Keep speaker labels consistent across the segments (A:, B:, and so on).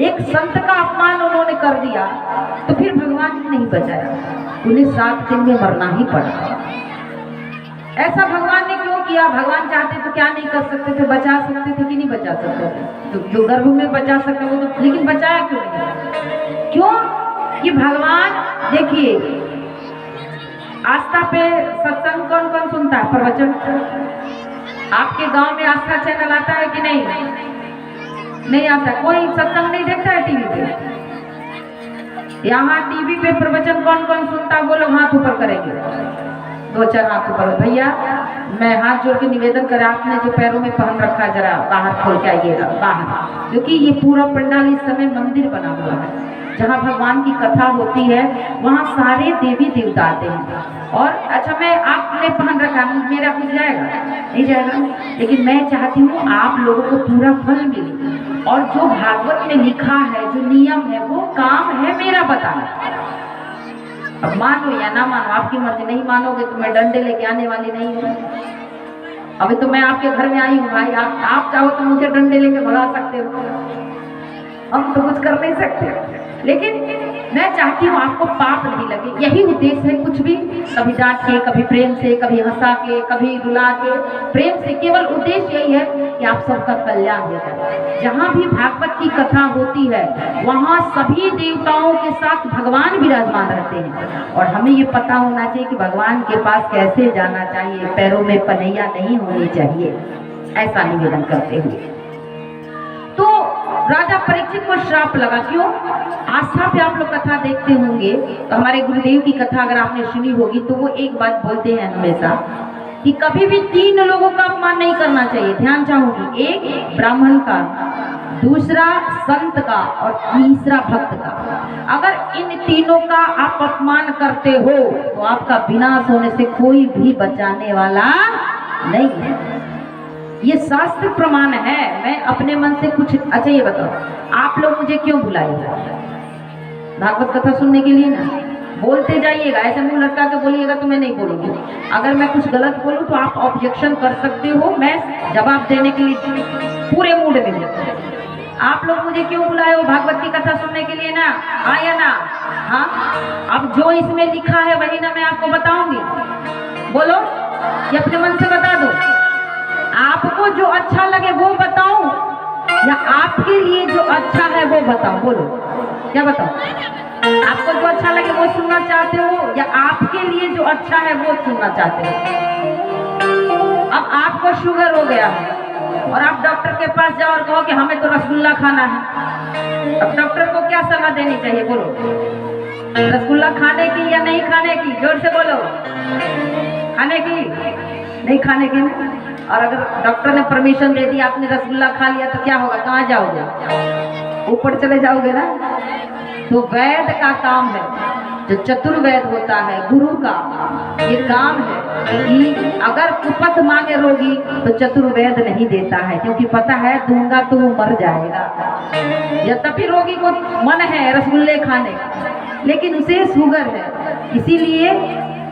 A: एक संत का अपमान उन्होंने कर दिया, तो फिर भगवान ने नहीं बचाया, उन्हें 7 दिन में मरना ही पड़ा। ऐसा भगवान ने क्यों किया? भगवान चाहते तो क्या नहीं कर सकते थे? बचा सकते थे कि नहीं बचा सकते थे? तो जो गर्भ में बचा सकते वो तो, लेकिन बचाया क्यों नहीं? क्यों कि भगवान, देखिए आस्था पे सत्संग कौन कौन सुनता है? प्रवचन। आपके गांव में आस्था चैनल आता है कि नहीं? नहीं आता। कोई सत्संग नहीं देखता है टीवी पे? यहाँ टीवी पे प्रवचन कौन कौन सुनता है? वो लोग हाथ ऊपर करेंगे, 2-4 हाथ ऊपर। भैया मैं हाथ जोड़ के निवेदन करें, आपने जो पैरों में पहन रखा है जरा बाहर खोल के आइएगा बाहर, क्योंकि ये पूरा पंडाल इस समय मंदिर बना हुआ है। जहाँ भगवान की कथा होती है वहाँ सारे देवी देवता आते हैं। और अच्छा, मैं आपने पहन रखा है, मेरा कुछ जाएगा नहीं जाएगा, लेकिन मैं चाहती हूँ आप लोगों को पूरा फल मिले। और जो भागवत में लिखा है, जो नियम है, वो काम है मेरा बताना। अब मानो या ना मानो, आपकी मर्जी। नहीं मानोगे तो मैं डंडे लेके आने वाली नहीं हूँ। अभी तो मैं आपके घर में आई हूँ भाई, आप चाहो तो मुझे डंडे लेके भगा सकते हो, हम तो कुछ कर नहीं सकते। लेकिन मैं चाहती हूँ आपको पाप नहीं लगे, यही उद्देश्य है। कुछ भी कभी डांट के, कभी प्रेम से, कभी हंसा के, कभी रुला के, प्रेम से, केवल उद्देश्य यही है कि आप सबका कल्याण हो जाए। जहाँ भी भागवत की कथा होती है वहाँ सभी देवताओं के साथ भगवान विराजमान रहते हैं। और हमें ये पता होना चाहिए कि भगवान के पास कैसे जाना चाहिए, पैरों में पनैया नहीं होनी चाहिए, ऐसा निवेदन करते हुए। तो राजा परीक्षित को श्राप लगा। क्यों? आस्था पे आप लोग कथा देखते होंगे तो हमारे गुरुदेव की कथा अगर आपने सुनी होगी तो वो एक बात बोलते हैं हमेशा कि कभी भी 3 लोगों का अपमान नहीं करना चाहिए। ध्यान चाहूंगी, एक ब्राह्मण का, दूसरा संत का, और तीसरा भक्त का। अगर इन तीनों का आप अपमान करते हो तो आपका विनाश होने से कोई भी बचाने वाला नहीं है। ये शास्त्र प्रमाण है। मैं अपने मन से कुछ, अच्छा ये बताओ, आप लोग मुझे क्यों बुलाए? भागवत कथा सुनने के लिए ना। बोलते जाइएगा, ऐसे मुंह लटका के बोलिएगा तो मैं नहीं बोलूंगी। अगर मैं कुछ गलत बोलूं तो आप ऑब्जेक्शन कर सकते हो, मैं जवाब देने के लिए पूरे मूड में हूं। आप लोग मुझे क्यों बुलाए हो? भागवत की कथा सुनने के लिए ना, हाँ या ना? हाँ। अब जो इसमें लिखा है वही ना मैं आपको बताऊंगी। बोलो, ये अपने मन से बता दो। आपको जो अच्छा लगे वो बताऊं या आपके लिए जो अच्छा है वो बताऊं? बोलो, क्या बताओ? आपको जो अच्छा लगे वो सुनना चाहते हो या आपके लिए जो अच्छा है वो सुनना चाहते हो? अब आपको शुगर हो गया है और आप डॉक्टर के पास जाओ और कहो कि हमें तो रसगुल्ला खाना है। अब डॉक्टर को क्या सलाह देनी चाहिए? बोलो, रसगुल्ला खाने की या नहीं खाने की? जोर से बोलो। खाने की? नहीं खाने की ना। और अगर डॉक्टर ने परमिशन दे दी, आपने रसगुल्ला खा लिया तो क्या होगा? कहाँ जाओगे? ऊपर चले जाओगे ना। तो वैद का काम है, जो चतुर्वेद होता है गुरु का, ये काम है कि अगर कुपथ मांगे रोगी तो चतुर्वेद नहीं देता है, क्योंकि पता है दूंगा तो वो मर जाएगा। यद्यपि रोगी को मन है रसगुल्ले खाने, लेकिन उसे शुगर है, इसीलिए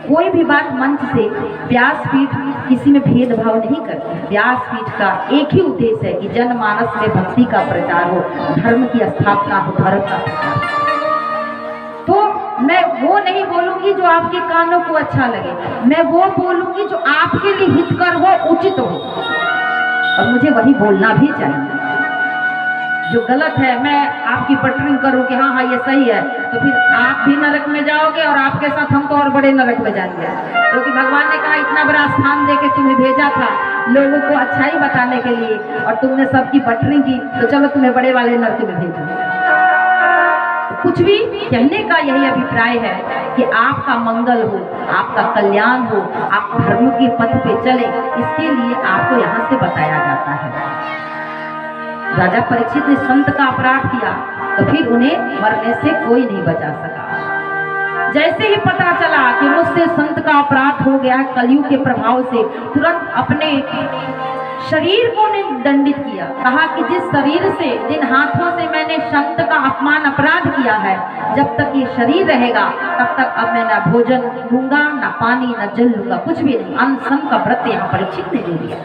A: कोई भी बात मंच से व्यासपीठ किसी में भेदभाव नहीं करती। व्यासपीठ का एक ही उद्देश्य है कि जनमानस में भक्ति का प्रचार हो, धर्म की स्थापना हो, धर्म का प्रचार। तो मैं वो नहीं बोलूंगी जो आपके कानों को अच्छा लगे, मैं वो बोलूंगी जो आपके लिए हितकर हो, उचित हो, और मुझे वही बोलना भी चाहिए। जो गलत है मैं आपकी बटरिंग करूं कि हाँ हाँ ये सही है, तो फिर आप भी नरक में जाओगे और आपके साथ हम तो और बड़े नरक में जाएंगे। क्योंकि भगवान ने कहा इतना बड़ा स्थान देके तुम्हें भेजा था लोगों को अच्छाई बताने के लिए, और तुमने सबकी बटरिंग की, तो चलो तुम्हें बड़े वाले नरक में भेजो। कुछ भी कहने का यही अभिप्राय है कि आपका मंगल हो, आपका कल्याण हो, आप धर्म के पथ पे चले, इसके लिए आपको यहाँ से बताया जाता है। राजा परीक्षित ने संत का अपराध किया तो फिर उन्हें मरने से कोई नहीं बचा सका। जैसे ही पता चला कि मुझसे संत का अपराध हो गया कलयुग के प्रभाव से, तुरंत अपने शरीर को ने दंडित किया। कहा कि जिस शरीर से, जिन हाथों से मैंने संत का अपमान अपराध किया है, जब तक ये शरीर रहेगा तब तक अब मैं ना भोजन लूंगा, ना पानी, ना जल लूंगा, कुछ भी नहीं। अनशन का व्रत यहाँ परीक्षित ने ले लिया।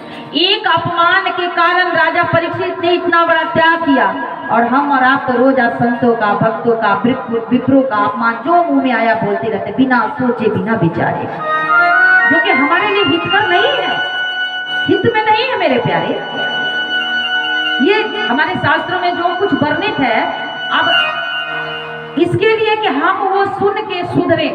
A: एक अपमान के कारण राजा परीक्षित ने इतना बड़ा त्याग किया, और हम और आप तो रोज संतों का, भक्तों का, विप्रों का अपमान जो मुंह में आया बोलते रहते, बिना सोचे, बिना विचारे, जो कि हमारे लिए हितकर नहीं है, हित में नहीं है मेरे प्यारे। ये हमारे शास्त्रों में जो कुछ वर्णित है, अब इसके लिए कि हम वो सुन के सुधरे।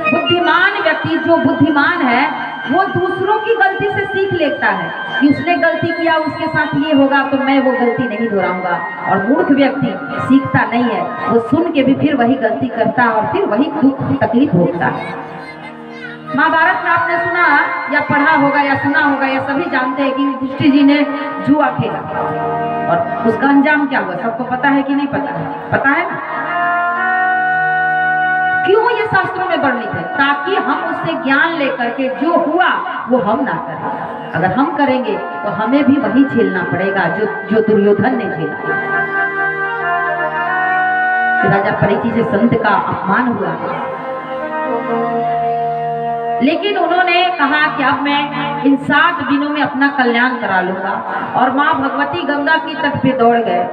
A: बुद्धिमान व्यक्ति, जो बुद्धिमान है, वो दूसरों की गलती से सीख लेता है कि उसने गलती किया, उसके साथ ये होगा तो मैं वो गलती नहीं दोहराऊंगा। और मूर्ख व्यक्ति सीखता नहीं है, वो सुन के भी फिर वही गलती करता है और फिर वही दुख तकलीफ भोगता है। महाभारत में आपने सुना या पढ़ा होगा या सुना होगा या सभी जानते हैं कि युधिष्ठिर जी ने जुआ खेला और उसका अंजाम क्या हुआ, सबको पता है कि नहीं पता है? पता है ना? क्यों ये शास्त्रों में वर्णित है? ताकि हम उससे ज्ञान लेकर के जो हुआ वो हम ना करें। अगर हम करेंगे तो हमें भी वही झेलना पड़ेगा जो दुर्योधन ने झेला। राजा परीक्षित से संत का अपमान हुआ, लेकिन उन्होंने कहा कि अब मैं इन 7 दिनों में अपना कल्याण करा लूंगा। और माँ भगवती गंगा की तट पे दौड़ गए।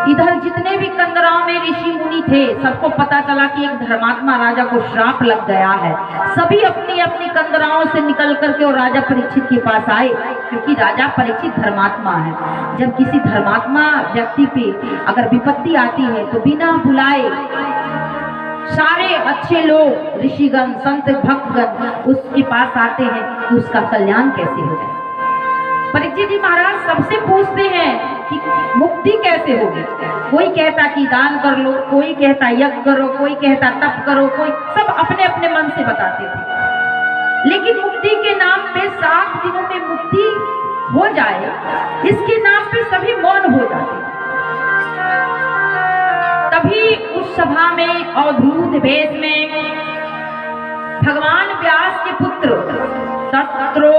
A: इधर जितने भी कंदराओं में ऋषि मुनि थे, सबको पता चला कि एक धर्मात्मा राजा को श्राप लग गया है। सभी अपनी अपनी कंदराओं से निकल करके और राजा परीक्षित के पास आए, क्योंकि राजा परीक्षित धर्मात्मा है। जब किसी धर्मात्मा व्यक्ति पे अगर विपत्ति आती है तो बिना बुलाए सारे अच्छे लोग, ऋषिगण, संत, भक्तगण उसके पास आते हैं कि उसका कल्याण कैसे हो जाए। परीक्षित जी महाराज सबसे पूछते हैं कि मुक्ति कैसे होगी। कोई कहता कि दान कर लो, कोई कहता यज्ञ करो, कोई कहता तप करो, कोई सब अपने अपने मन से बताते थे। लेकिन मुक्ति के नाम पे 7 दिनों में मुक्ति हो जाए, इसके नाम पे सभी मौन हो जाते। तभी उस सभा में अवधूत वेश में भगवान व्यास के पुत्र तत्रो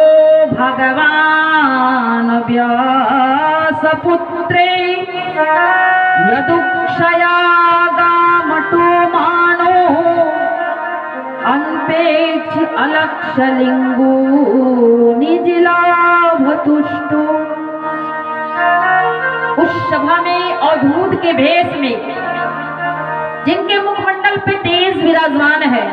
A: भगवान व्यास पुत्रे यदुक्षया गामटो मानो अनपेक्ष अलक्षलिंगो निजलाभतुष्टो। उस सभा में अवधूत के भेष में, जिनके मुखमंडल पे तेज विराजमान है,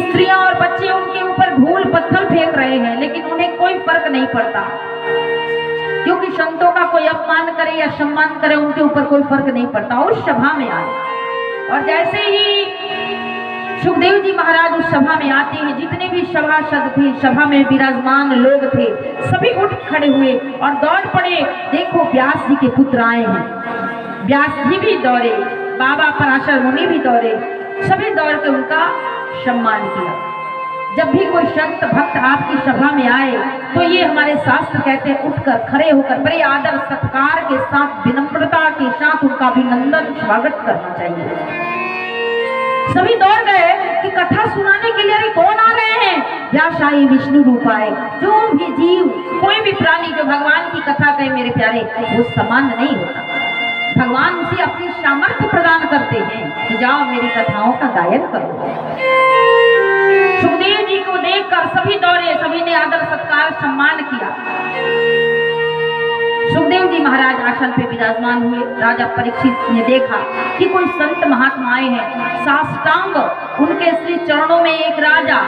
A: स्त्रियां और बच्चे उनके ऊपर धूल पत्थर फेंक रहे हैं, लेकिन उन्हें कोई फर्क नहीं पड़ता, क्योंकि संतों का कोई अपमान करे या सम्मान करे उनके ऊपर कोई फर्क नहीं पड़ता। उस सभा में आए और जैसे ही सुखदेव जी महाराज उस सभा में आते हैं, जितने भी सभासद थे, सभा में विराजमान लोग थे, सभी उठ खड़े हुए और दौड़ पड़े। देखो व्यास जी के पुत्र आए हैं। व्यास जी भी दौड़े, बाबा पराशर मुनि भी दौड़े, सभी दौड़ के उनका सम्मान किया। जब भी कोई संत भक्त आपकी सभा में आए तो ये हमारे शास्त्र कहते हैं, उठकर खड़े होकर बड़े आदर सत्कार के साथ, विनम्रता के साथ उनका अभिनंदन स्वागत करना चाहिए। सभी दौड़ गए कि कथा सुनाने के लिए, अरे कौन आ रहे हैं? व्यास आए, विष्णु रूप आए। जो भी जीव, कोई भी प्राणी जो भगवान की कथा कहे मेरे प्यारे, वो सामान्य नहीं होता। भगवान उसे अपनी सामर्थ्य प्रदान करते हैं कि जाओ मेरी कथाओं का गायन करो। सुखदेव जी को देखकर सभी दौड़े, सभी ने आदर सत्कार सम्मान किया। सुखदेव जी महाराज आसन पे विराजमान हुए। राजा परीक्षित ने देखा कि कोई संत महात्मा आए हैं। साष्टांग उनके श्री चरणों में एक राजा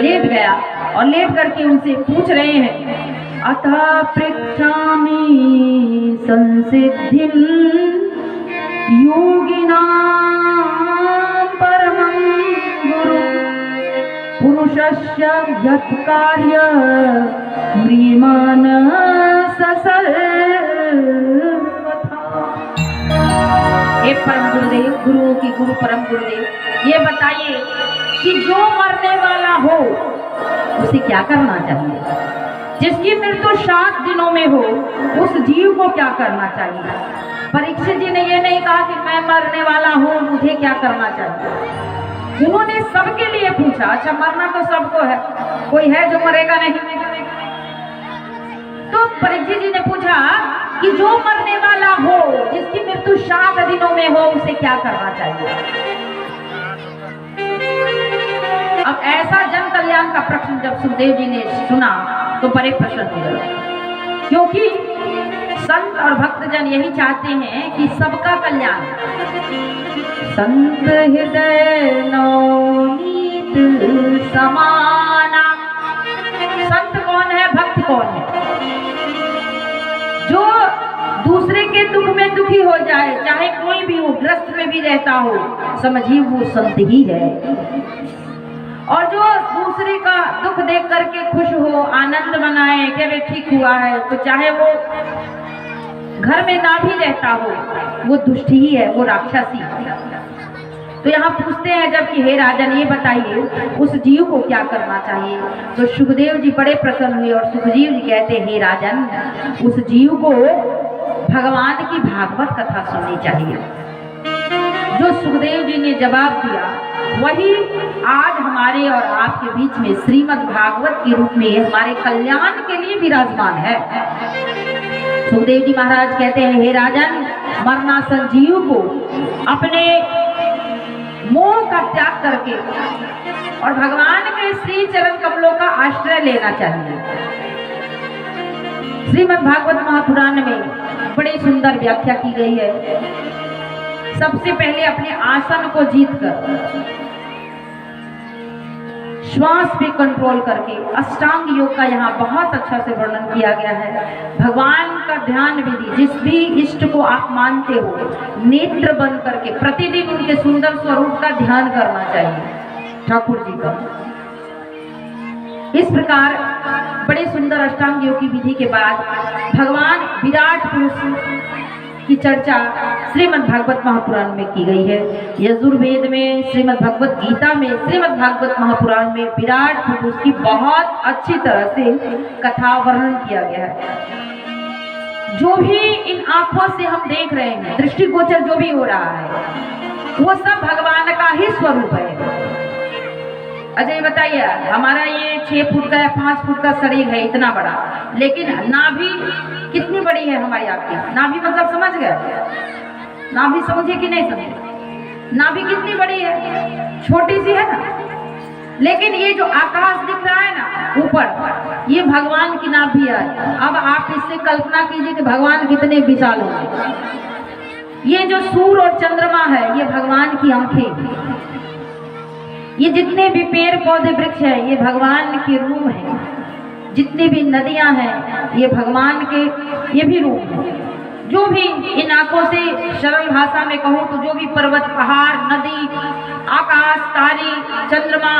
A: लेट गया और लेट करके उनसे पूछ रहे हैं, अतः पृच्छामि संसिद्धिं योगिनां परमं गुरु पुरुषस्य यत् कार्य म्रियमाण ससर्वथा। हे परम गुरुदेव, गुरुओं की गुरु परम गुरुदेव, ये बताइए कि जो मरने वाला हो उसे क्या करना चाहिए? जिसकी मृत्यु 7 दिनों में हो उस जीव को क्या करना चाहिए? परीक्षित जी ने ये नहीं कहा कि मैं मरने वाला हूँ, मुझे क्या करना चाहिए। उन्होंने सबके लिए पूछा। अच्छा, मरना तो सबको है, कोई है जो मरेगा नहीं? तो परीक्षित जी ने पूछा कि जो मरने वाला हो, जिसकी मृत्यु 7 दिनों में हो, उसे क्या करना चाहिए? अब ऐसा जन कल्याण का प्रश्न जब सुखदेव जी ने सुना तो बड़े प्रसन्न हुए, क्योंकि संत और भक्तजन यही चाहते हैं कि सबका कल्याण। संत हृदय नवनीत समाना। संत कौन है, भक्त कौन है? जो दूसरे के दुख में दुखी हो जाए, चाहे कोई भी हो, ग्रस्त में भी रहता हो, समझिए वो संत ही है। और जो दूसरे का दुख देख करके खुश हो, आनंद मनाए कि वे ठीक हुआ है, तो चाहे वो घर में ना भी रहता हो, वो दुष्ट ही है, वो राक्षसी है। तो यहाँ पूछते हैं जब कि हे राजन, ये बताइए उस जीव को क्या करना चाहिए? तो सुखदेव जी बड़े प्रसन्न हुए और सुखदेव जी कहते हैं, हे राजन, उस जीव को भगवान की भागवत कथा सुननी चाहिए। जो सुखदेव जी ने जवाब दिया वही आज हमारे और आपके बीच में श्रीमद् भागवत के रूप में हमारे कल्याण के लिए विराजमान है। सुखदेव जी महाराज कहते हैं, हे राजन, मरणासन जीव को अपने मोह का त्याग करके और भगवान के श्री चरण कमलों का आश्रय लेना चाहिए। श्रीमद् भागवत महापुराण में बड़ी सुंदर व्याख्या की गई है। सबसे पहले अपने आसन को जीतकर, श्वास पे कंट्रोल करके, अष्टांग योग का यहाँ बहुत अच्छा से वर्णन किया गया है। भगवान का ध्यान विधि, जिस भी इष्ट को आप मानते हो, नेत्र बंद करके प्रतिदिन उनके सुंदर स्वरूप का ध्यान करना चाहिए, ठाकुर जी का। इस प्रकार बड़े सुंदर अष्टांग योग की विधि के बाद भगवान विराट पुरुष की चर्चा श्रीमद् भागवत महापुराण में की गई है। यजुर्वेद में, श्रीमद् भगवत गीता में, श्रीमद् भागवत महापुराण में विराट पुरुष की बहुत अच्छी तरह से कथा वर्णन किया गया है। जो भी इन आंखों से हम देख रहे हैं, दृष्टिगोचर जो भी हो रहा है, वो सब भगवान का ही स्वरूप है। अच्छा ये बताइए, हमारा ये 6 फुट का या 5 फुट का शरीर है, इतना बड़ा, लेकिन नाभि कितनी बड़ी है हमारी आपकी? नाभि मतलब समझ गए? नाभि समझे कि नहीं समझे? नाभि कितनी बड़ी है? छोटी सी है ना। लेकिन ये जो आकाश दिख रहा है ना ऊपर, ये भगवान की नाभि है। अब आप इससे कल्पना कीजिए कि भगवान कितने विशाल होंगे। ये जो सूर्य और चंद्रमा है, ये भगवान की आंखें। ये जितने भी पेड़ पौधे वृक्ष हैं, ये भगवान के रूप हैं। जितनी भी नदियां हैं, ये भगवान के ये भी रूप हैं। जो भी इन आंखों से सरल भाषा में कहूँ तो जो भी पर्वत, पहाड़, नदी, आकाश, तारे, चंद्रमा,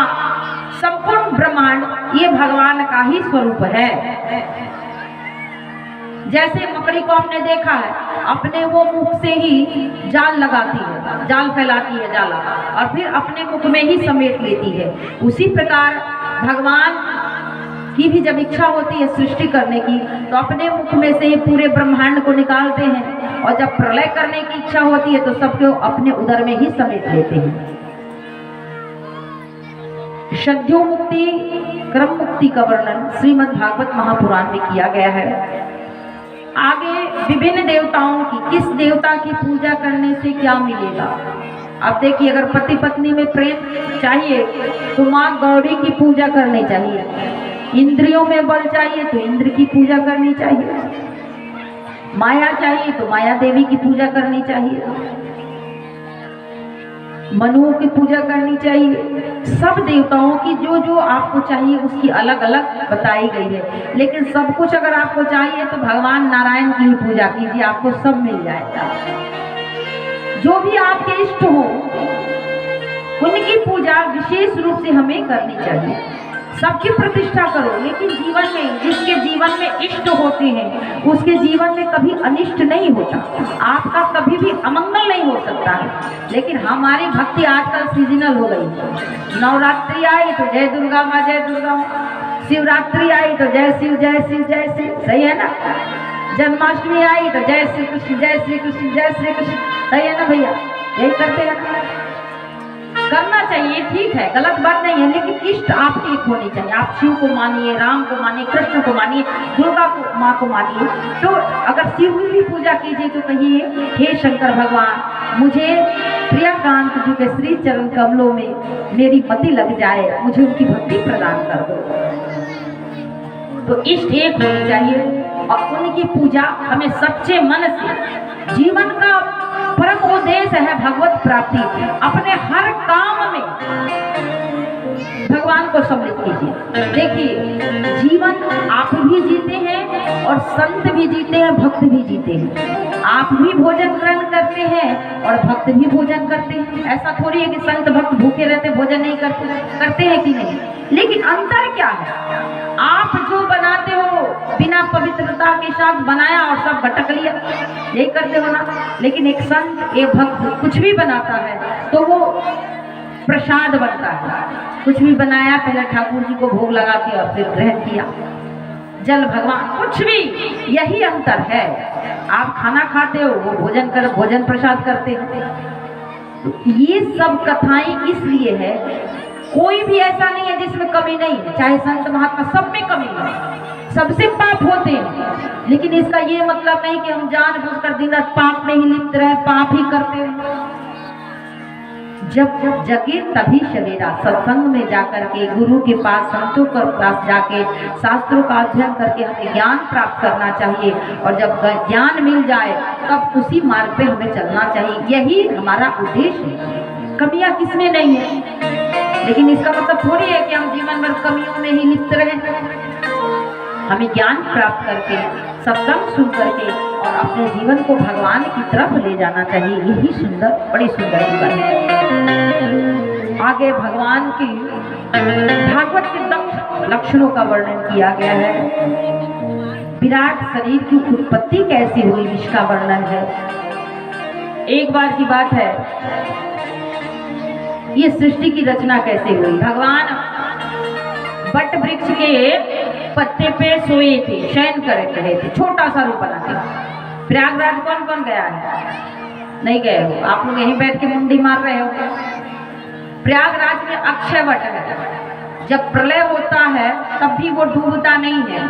A: संपूर्ण ब्रह्मांड, ये भगवान का ही स्वरूप है। जैसे मकड़ी को हमने देखा है, अपने वो मुख से ही जाल लगाती है, जाल फैलाती है जाला, और फिर अपने मुख में ही समेट लेती है। उसी प्रकार भगवान की भी जब इच्छा होती है सृष्टि करने की, तो अपने मुख में से ही पूरे ब्रह्मांड को निकालते हैं, और जब प्रलय करने की इच्छा होती है तो सबको अपने उदर में ही समेट लेते हैं। श्रद्धो मुक्ति, क्रम मुक्ति का वर्णन श्रीमद् भागवत महापुराण में किया गया है। आगे विभिन्न देवताओं की, किस देवता की पूजा करने से क्या मिलेगा। अब देखिए, अगर पति पत्नी में प्रेम चाहिए तो माँ गौरी की पूजा करनी चाहिए। इंद्रियों में बल चाहिए तो इंद्र की पूजा करनी चाहिए। माया चाहिए तो माया देवी की पूजा करनी चाहिए। मनु की पूजा करनी चाहिए। सब देवताओं की जो जो आपको चाहिए उसकी अलग अलग बताई गई है। लेकिन सब कुछ अगर आपको चाहिए तो भगवान नारायण की ही पूजा कीजिए, आपको सब मिल जाएगा। जो भी आपके इष्ट हो उनकी पूजा विशेष रूप से हमें करनी चाहिए। सबकी प्रतिष्ठा करो, लेकिन जीवन में जिसके जीवन में इष्ट होते हैं उसके जीवन में कभी अनिष्ट नहीं होता, आपका कभी भी अमंगल नहीं हो सकता है। लेकिन हमारी भक्ति आजकल सीजनल हो गई। नवरात्रि आई तो जय दुर्गा माँ, जय दुर्गा माँ। शिवरात्रि आई तो जय शिव, जय शिव, जय शिव, सही है ना। जन्माष्टमी आई तो जय श्री कृष्ण, जय श्री कृष्ण, जय श्री कृष्ण, सही है ना भैया? यही करते हैं। करना चाहिए, ठीक है, गलत बात नहीं है, लेकिन इष्ट आपकी एक होनी चाहिए। आप शिव को मानिए, राम को मानिए, कृष्ण को मानिए, दुर्गा को माँ को मानिए। तो अगर शिव की भी पूजा कीजिए तो कहिए, हे शंकर भगवान, मुझे प्रियकांत जी के श्री चरण कमलों में मेरी मति लग जाए, मुझे उनकी भक्ति प्रदान कर दो। तो इष्ट एक होनी चाहिए और उनकी पूजा हमें सच्चे मन से, जीवन का परम उद्देश्य है भगवत प्राप्ति। अपने हर काम में भगवान को सम्मिलित कीजिए। देखिए, जीवन आप भी जीते हैं और संत भी जीते हैं, भक्त भी जीते हैं। आप भी भोजन ग्रहण करते हैं और भक्त भी भोजन करते हैं। ऐसा थोड़ी है कि संत भक्त भूखे रहते भोजन नहीं करते हैं कि नहीं। लेकिन अंतर क्या है? आप जो बनाते हो बिना पवित्रता के साथ बनाया और सब बटक लिया, यही करते हो ना। लेकिन एक संत, एक भक्त कुछ भी बनाता है तो वो प्रसाद बनता है। कुछ भी बनाया, पहले ठाकुर जी को भोग लगा के और फिर ग्रहण किया। जल भगवान, कुछ भी, यही अंतर है। आप खाना खाते हो, वो भोजन प्रसाद करते हो। ये सब कथाएं इसलिए है, कोई भी ऐसा नहीं है जिसमें कमी नहीं है। चाहे संत महात्मा, सब में कमी है, सबसे पाप होते हैं। लेकिन इसका ये मतलब नहीं कि हम जानबूझकर दिन रात पाप में ही लिप्त रहे, पाप ही करते हैं। जब जगे तभी सवेरा, सत्संग में जाकर के, गुरु के पास, संतों के पास जाके शास्त्रों का अध्ययन करके हमें ज्ञान प्राप्त करना चाहिए। और जब ज्ञान मिल जाए तब उसी मार्ग पे हमें चलना चाहिए। यही हमारा उद्देश्य है। कमियां किसमें नहीं है, लेकिन इसका मतलब थोड़ी है कि हम जीवन भर कमियों में ही लिप्त रहें। हमें ज्ञान प्राप्त करके, सत्संग सुन करके और अपने जीवन को भगवान की तरफ ले जाना चाहिए। यही सुंदर, बड़ी सुंदर जीवन है। आगे भगवान की भागवत के लक्षणों का वर्णन किया गया है। विराट शरीर की उत्पत्ति कैसे हुई, इसका वर्णन है। एक बार की बात है, ये सृष्टि की रचना कैसे हुई। भगवान बट वृक्ष के पत्ते पे सोए थे, शयन कर रहे थे, छोटा सा रूप बना के। प्रयागराज कौन कौन गया है? नहीं गए हो आप लोग, यहीं बैठ के मुंडी मार रहे हो। प्रयागराज में अक्षय वट है। जब प्रलय होता है तब भी वो डूबता नहीं है,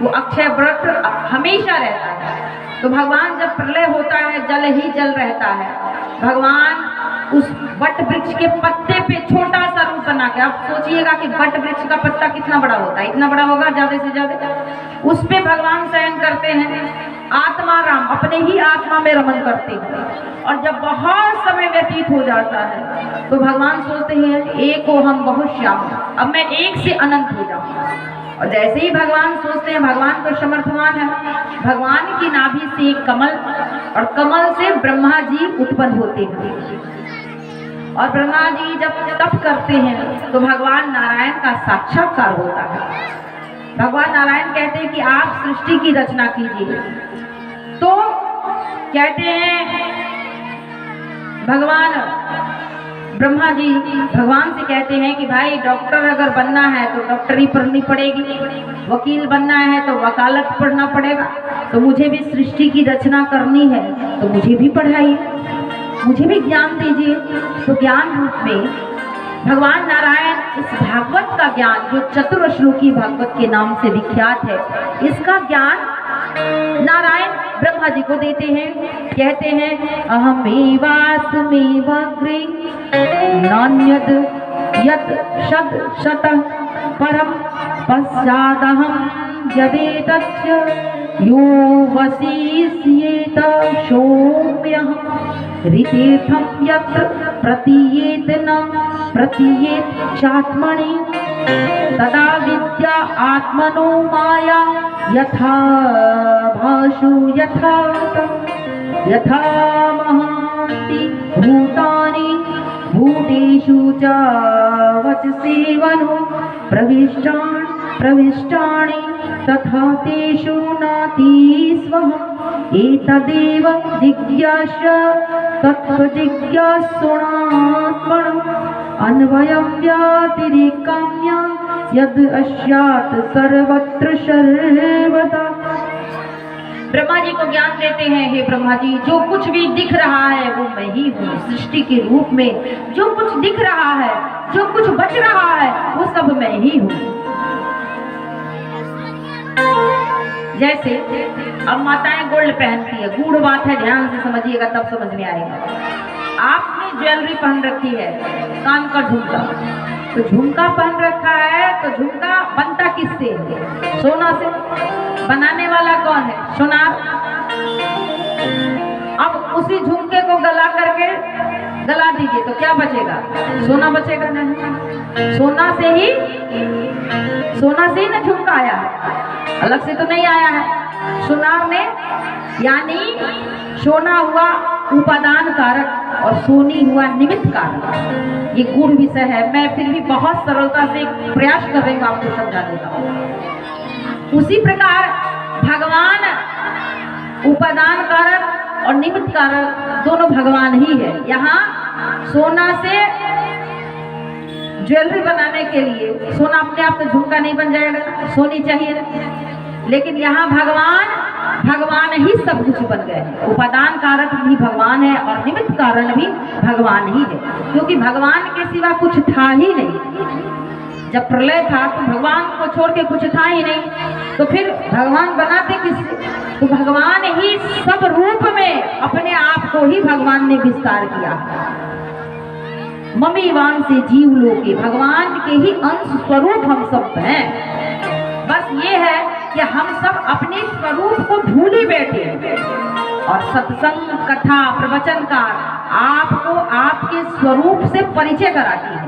A: वो अक्षय वट हमेशा रहता है। तो भगवान जब प्रलय होता है, जल ही जल रहता है। भगवान उस वट वृक्ष के पत्ते पे छोटा सा रूप बना के, आप सोचिएगा कि वट वृक्ष का पत्ता कितना बड़ा होता है, इतना बड़ा होगा ज्यादा से ज्यादा। उस पे भगवान शयन करते हैं। आत्मा राम अपने ही आत्मा में रमन करते हैं। और जब बहुत समय व्यतीत हो जाता है तो भगवान सोचते हैं, एक को हम बहुत श्याम, अब मैं एक से अनंत हो जाऊं। और जैसे ही भगवान सोचते हैं, भगवान तो समर्थवान है, भगवान की नाभि से एक कमल, और कमल से ब्रह्मा जी उत्पन्न होते हैं। और ब्रह्मा जी जब तप करते हैं तो भगवान नारायण का साक्षात्कार होता है। भगवान नारायण कहते हैं कि आप सृष्टि की रचना कीजिए। तो कहते हैं भगवान ब्रह्मा जी भगवान से कहते हैं कि भाई डॉक्टर अगर बनना है तो डॉक्टरी पढ़नी पड़ेगी, वकील बनना है तो वकालत पढ़ना पड़ेगा, तो मुझे भी सृष्टि की रचना करनी है तो मुझे भी पढ़ाइए, मुझे भी ज्ञान दीजिए। तो ज्ञान रूप में भगवान नारायण इस भागवत का ज्ञान, जो चतुर्श्लोकी भागवत के नाम से विख्यात है, इसका ज्ञान नारायण ब्रह्मा जी को देते हैं। कहते हैं अहमेवास्मेवाग्रे नान्यद यत् शत शतः परम पश्चादहं यदेतच्च यो वसिष्येत सौम्यः ऋतीर्थं यत्र प्रतीयेत न प्रतीयेत चात्मनि तदा विद्या आत्मनो माया यथा भाषु यथा महान्ति भूतानि भूतेषु च वचसेवनो प्रविष्टानि तथा तेषु नाति स्वः एतदेव जिज्ञास्य तत्त्वजिज्ञासुणात्मनः अन्वयं व्यातिरेकाम्या यद् अस्यात् सर्वत्र सर्वदा। ब्रह्मा जी को ज्ञान देते हैं, हे ब्रह्मा जी, जो कुछ भी दिख रहा है वो मैं ही हूँ। सृष्टि के रूप में जो कुछ दिख रहा है, जो कुछ बच रहा है, वो सब मैं ही हूँ। जैसे अब माताएं गोल्ड पहनती है, गूढ़ बात है, ध्यान से समझिएगा तब समझ में आएगा। आपने ज्वेलरी पहन रखी है, कान का झुमका, तो झुमका पहन रखा है, तो झुमका बनता किससे है? सोना से। बनाने वाला कौन है? सोनार। अब उसी झुमके को गला करके गला दीजिए तो क्या बचेगा? सोना बचेगा नहीं। सोना से ही ना झुमका आया है, अलग से तो नहीं आया है। सोनार ने, यानी सोना हुआ उपादान कारक और सोनी हुआ निमित्त कारक। ये गूढ़ विषय है, मैं फिर भी बहुत सरलता से प्रयास कर रही हूँ आपको समझाने का। उसी प्रकार भगवान उपादान कारक और निमित्त कारक दोनों भगवान ही है। यहाँ सोना से ज्वेलरी बनाने के लिए सोना अपने आप में झुमका नहीं बन जाएगा, सोनी चाहिए ना। लेकिन यहाँ भगवान ही सब कुछ बन गए हैं। उपादान कारक भी भगवान है और निमित्त कारण भी भगवान ही है, क्योंकि भगवान के सिवा कुछ था ही नहीं। जब प्रलय था तो भगवान को छोड़ के कुछ था ही नहीं, तो फिर भगवान बनाते किससे? तो भगवान ही सब रूप में अपने आप को ही भगवान ने विस्तार किया। ममीवान से जीव लोके, भगवान के ही अंश स्वरूप हम सब हैं। बस ये है कि हम सब अपने स्वरूप को भूल ही बैठे हैं। और सत्संग, कथा, प्रवचन का आपको आपके स्वरूप से परिचय कराती है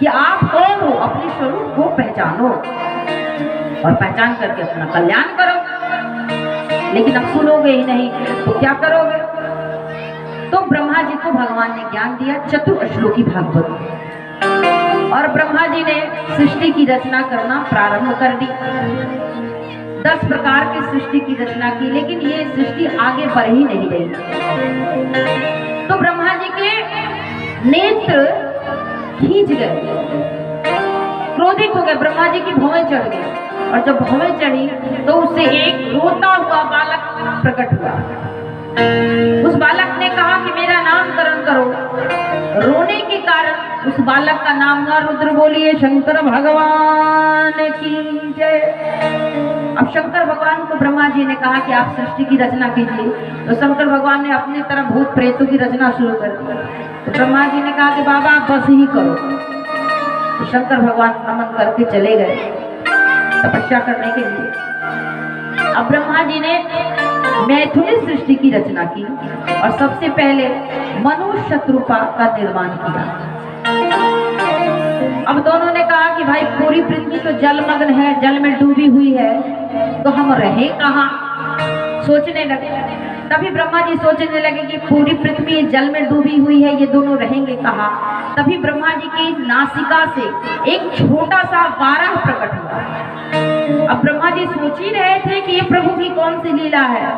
A: कि आप कौन हो। अपने स्वरूप को पहचानो और पहचान करके अपना कल्याण करो। लेकिन अब सुनोगे ही नहीं तो क्या करोगे? तो ब्रह्मा जी को भगवान ने ज्ञान दिया चतुर्श्लोकी भागवत, और ब्रह्मा जी ने सृष्टि की रचना करना प्रारंभ कर दी। 10 प्रकार की सृष्टि की रचना की, लेकिन ये सृष्टि आगे बढ़ ही नहीं रही। तो ब्रह्मा जी के नेत्र खींच गए, क्रोधित हो गए, ब्रह्मा जी की भौहें चढ़ गई। और जब भौहें चढ़ी तो उससे एक रोता हुआ बालक प्रकट हुआ। उस बालक ने कहा कि मेरा नामकरण करो। रोने के कारण उस बालक का नाम हुआ रुद्र। बोलिए शंकर भगवान की जय। अब शंकर भगवान को ब्रह्मा जी ने कहा कि आप सृष्टि की रचना कीजिए, तो शंकर भगवान ने अपनी तरफ भूत प्रेतों की रचना शुरू कर दी। तो ब्रह्मा जी ने कहा कि बाबा आप बस ही करो। तो शंकर भगवान नमन करके चले गए तपस्या करने के लिए। अब ब्रह्मा जी ने मैथुनी सृष्टि की रचना की और सबसे पहले मनु शत्रुपा का निर्माण किया। अब दोनों ने कहा कि भाई पूरी पृथ्वी तो जलमग्न है, जल में डूबी हुई है, तो हम रहे कहाँ? सोचने लगे। तभी ब्रह्मा जी सोचने लगे कि पूरी पृथ्वी जल में डूबी हुई है, ये दोनों रहेंगे कहाँ? तभी ब्रह्मा जी की नासिका से एक छोटा सा बारह प्रकट हुआ। अब ब्रह्मा जी सोच ही रहे थे कि ये प्रभु की कौन सी लीला है,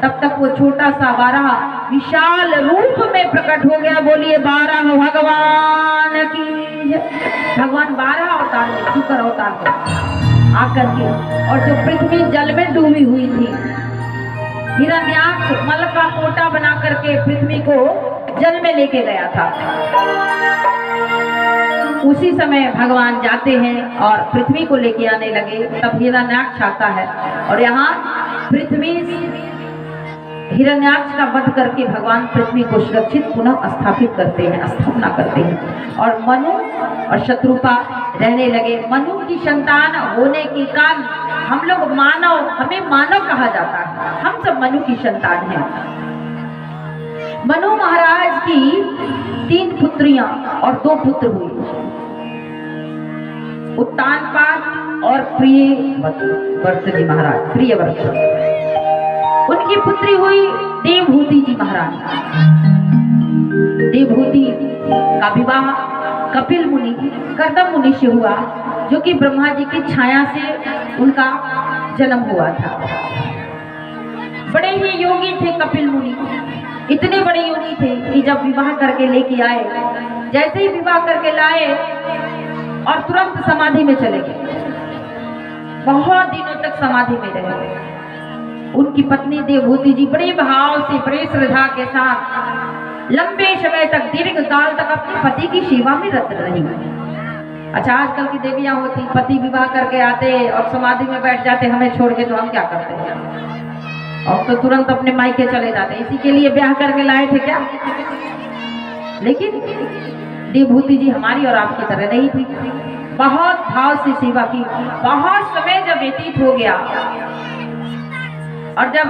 A: तब तक वो छोटा सा बारह विशाल रूप में प्रकट हो गया। बोलिए 12 भगवान की। भगवान 12 अवतार में, शुक्र अवतार में आकर के, और जो पृथ्वी जल में डूबी हुई थी, हिरण्याक्ष मल का कोटा बना करके पृथ्वी को जल में लेके गया था। उसी समय भगवान जाते हैं और पृथ्वी को लेके आने लगे। तब हिरण्याक्ष आता है और यहाँ पृथ्वी हिरण्याक्ष का वध करके भगवान पृथ्वी को सुरक्षित पुनः स्थापित करते हैं, स्थापना करते हैं। और मनु और शत्रुपा रहने लगे। मनु की संतान होने के कारण हम लोग मानव, हमें मानव कहा जाता है। हम सब मनु की संतान हैं। मनु महाराज की 3 पुत्रियां और 2 पुत्र हुए, उत्तानपाद और प्रियव्रत जी महाराज। प्रियव्रत उनकी पुत्री हुई देवहूति जी महाराज। देवहूति का विवाह कपिल मुनि, कर्दम मुनि से हुआ, जो कि ब्रह्मा जी की छाया से उनका जन्म हुआ था। बड़े ही योगी थे कपिल मुनि, इतने बड़े योगी थे कि जब विवाह करके लेके आए, जैसे ही विवाह करके लाए और तुरंत समाधि में चले गए। बहुत दिनों तक समाधि में रहे। उनकी पत्नी देवभूति जी बड़े भाव से, बड़े श्रद्धा के साथ लंबे समय तक, दीर्घ काल तक अपने पति की सेवा में रत रही। अच्छा, आजकल की देवियां होती, पति विवाह करके आते और समाधि में बैठ जाते, हमें छोड़ के, तो हम क्या करते हैं? और तो तुरंत अपने मायके चले जाते। इसी के लिए ब्याह करके लाए थे क्या? लेकिन देवभूति जी हमारी और आपकी तरह नहीं थी। बहुत भाव से सेवा की। बहुत समय जब व्यतीत हो गया और जब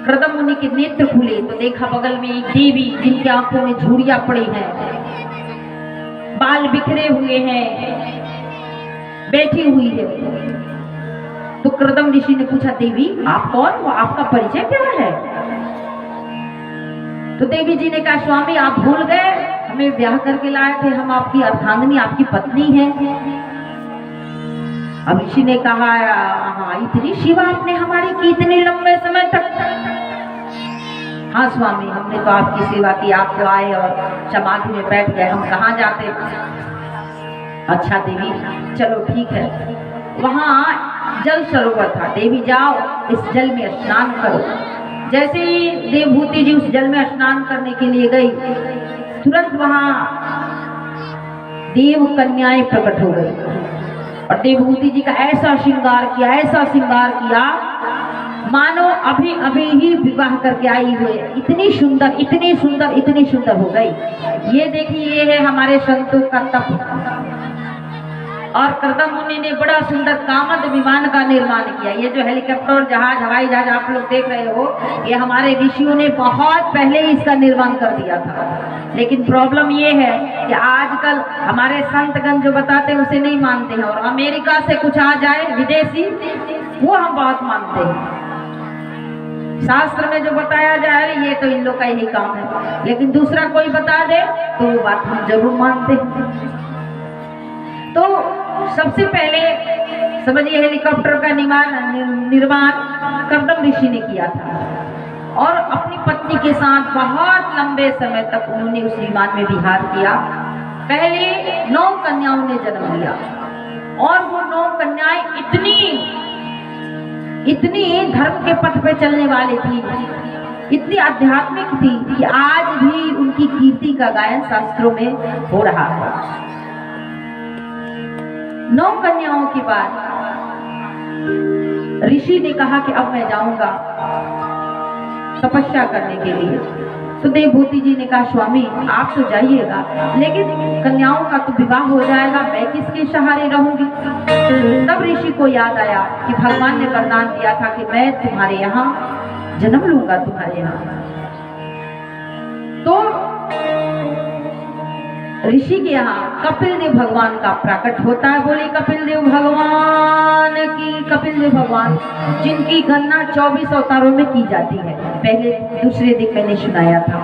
A: कृदम मुनि के नेत्र खुले तो देखा बगल में एक देवी जिनकी आंखों में झुर्रियां पड़ी हैं, बाल बिखरे हुए हैं, बैठी हुई है। तो कृदम ऋषि ने पूछा, देवी आप कौन हो, आपका परिचय क्या है? तो देवी जी ने कहा, स्वामी आप भूल गए, हमें ब्याह करके लाए थे, हम आपकी अर्धांगिनी, आपकी पत्नी हैं। अब ऋषि ने कहा, हाँ इतनी सेवा आपने हमारी की इतने लंबे समय तक? हाँ स्वामी, हमने तो आपकी सेवा की, आप तो आए और समाधि में बैठ गए, हम कहाँ जाते? अच्छा देवी चलो ठीक है, वहाँ जल सरोवर था, देवी जाओ इस जल में स्नान करो। जैसे ही देवभूति जी उस जल में स्नान करने के लिए गई, तुरंत वहाँ देव कन्याएं प्रकट हो गई और देवभूति जी का ऐसा श्रृंगार किया, ऐसा श्रृंगार किया मानो अभी अभी ही विवाह करके आई हुए। इतनी सुंदर, इतनी सुंदर, इतनी सुंदर हो गई। ये देखिए, ये है हमारे संतों का तप। और कृदम मुनि ने बड़ा सुंदर कामद विमान का निर्माण किया। ये जो हेलीकॉप्टर, जहाज, हवाई जहाज आप लोग देख रहे हो, ये हमारे ऋषियों ने बहुत पहले ही इसका निर्माण कर दिया था। लेकिन प्रॉब्लम ये है कि आजकल हमारे संतगण जो बताते हैं उसे नहीं मानते हैं, और अमेरिका से कुछ आ जाए विदेशी, वो हम बहुत मानते हैं। शास्त्र में जो बताया जाए ये तो इन लोग का यही काम है, लेकिन दूसरा कोई बता दे तो वो बात हम जरूर मानते हैं। तो सबसे पहले समझिए, हेलीकॉप्टर का निर्माण कृदम ऋषि ने किया था और अपनी पत्नी के साथ बहुत लंबे समय तक उन्होंने उस विमान में विहार किया। पहले 9 कन्याओं ने जन्म लिया और वो 9 कन्याएं इतनी धर्म के पथ पे चलने वाली थी, इतनी आध्यात्मिक थी कि आज भी उनकी कीर्ति का गायन शास्त्रों में हो रहा है। 9 कन्याओं के बाद ऋषि ने कहा कि अब मैं जाऊंगा तपस्या करने के लिए। तो देवभूति जी ने कहा, स्वामी आप तो जाइएगा, लेकिन कन्याओं का तो विवाह हो जाएगा, मैं किसके सहारे रहूंगी? तब ऋषि को याद आया कि भगवान ने वरदान दिया था कि मैं तुम्हारे यहाँ जन्म लूंगा, तुम्हारे यहाँ। तो ऋषि के यहाँ कपिल देव भगवान का प्राकट होता है। बोले कपिल देव भगवान की। कपिल देव भगवान जिनकी गणना 24 अवतारों में की जाती है, पहले दूसरे दिन मैंने सुनाया था।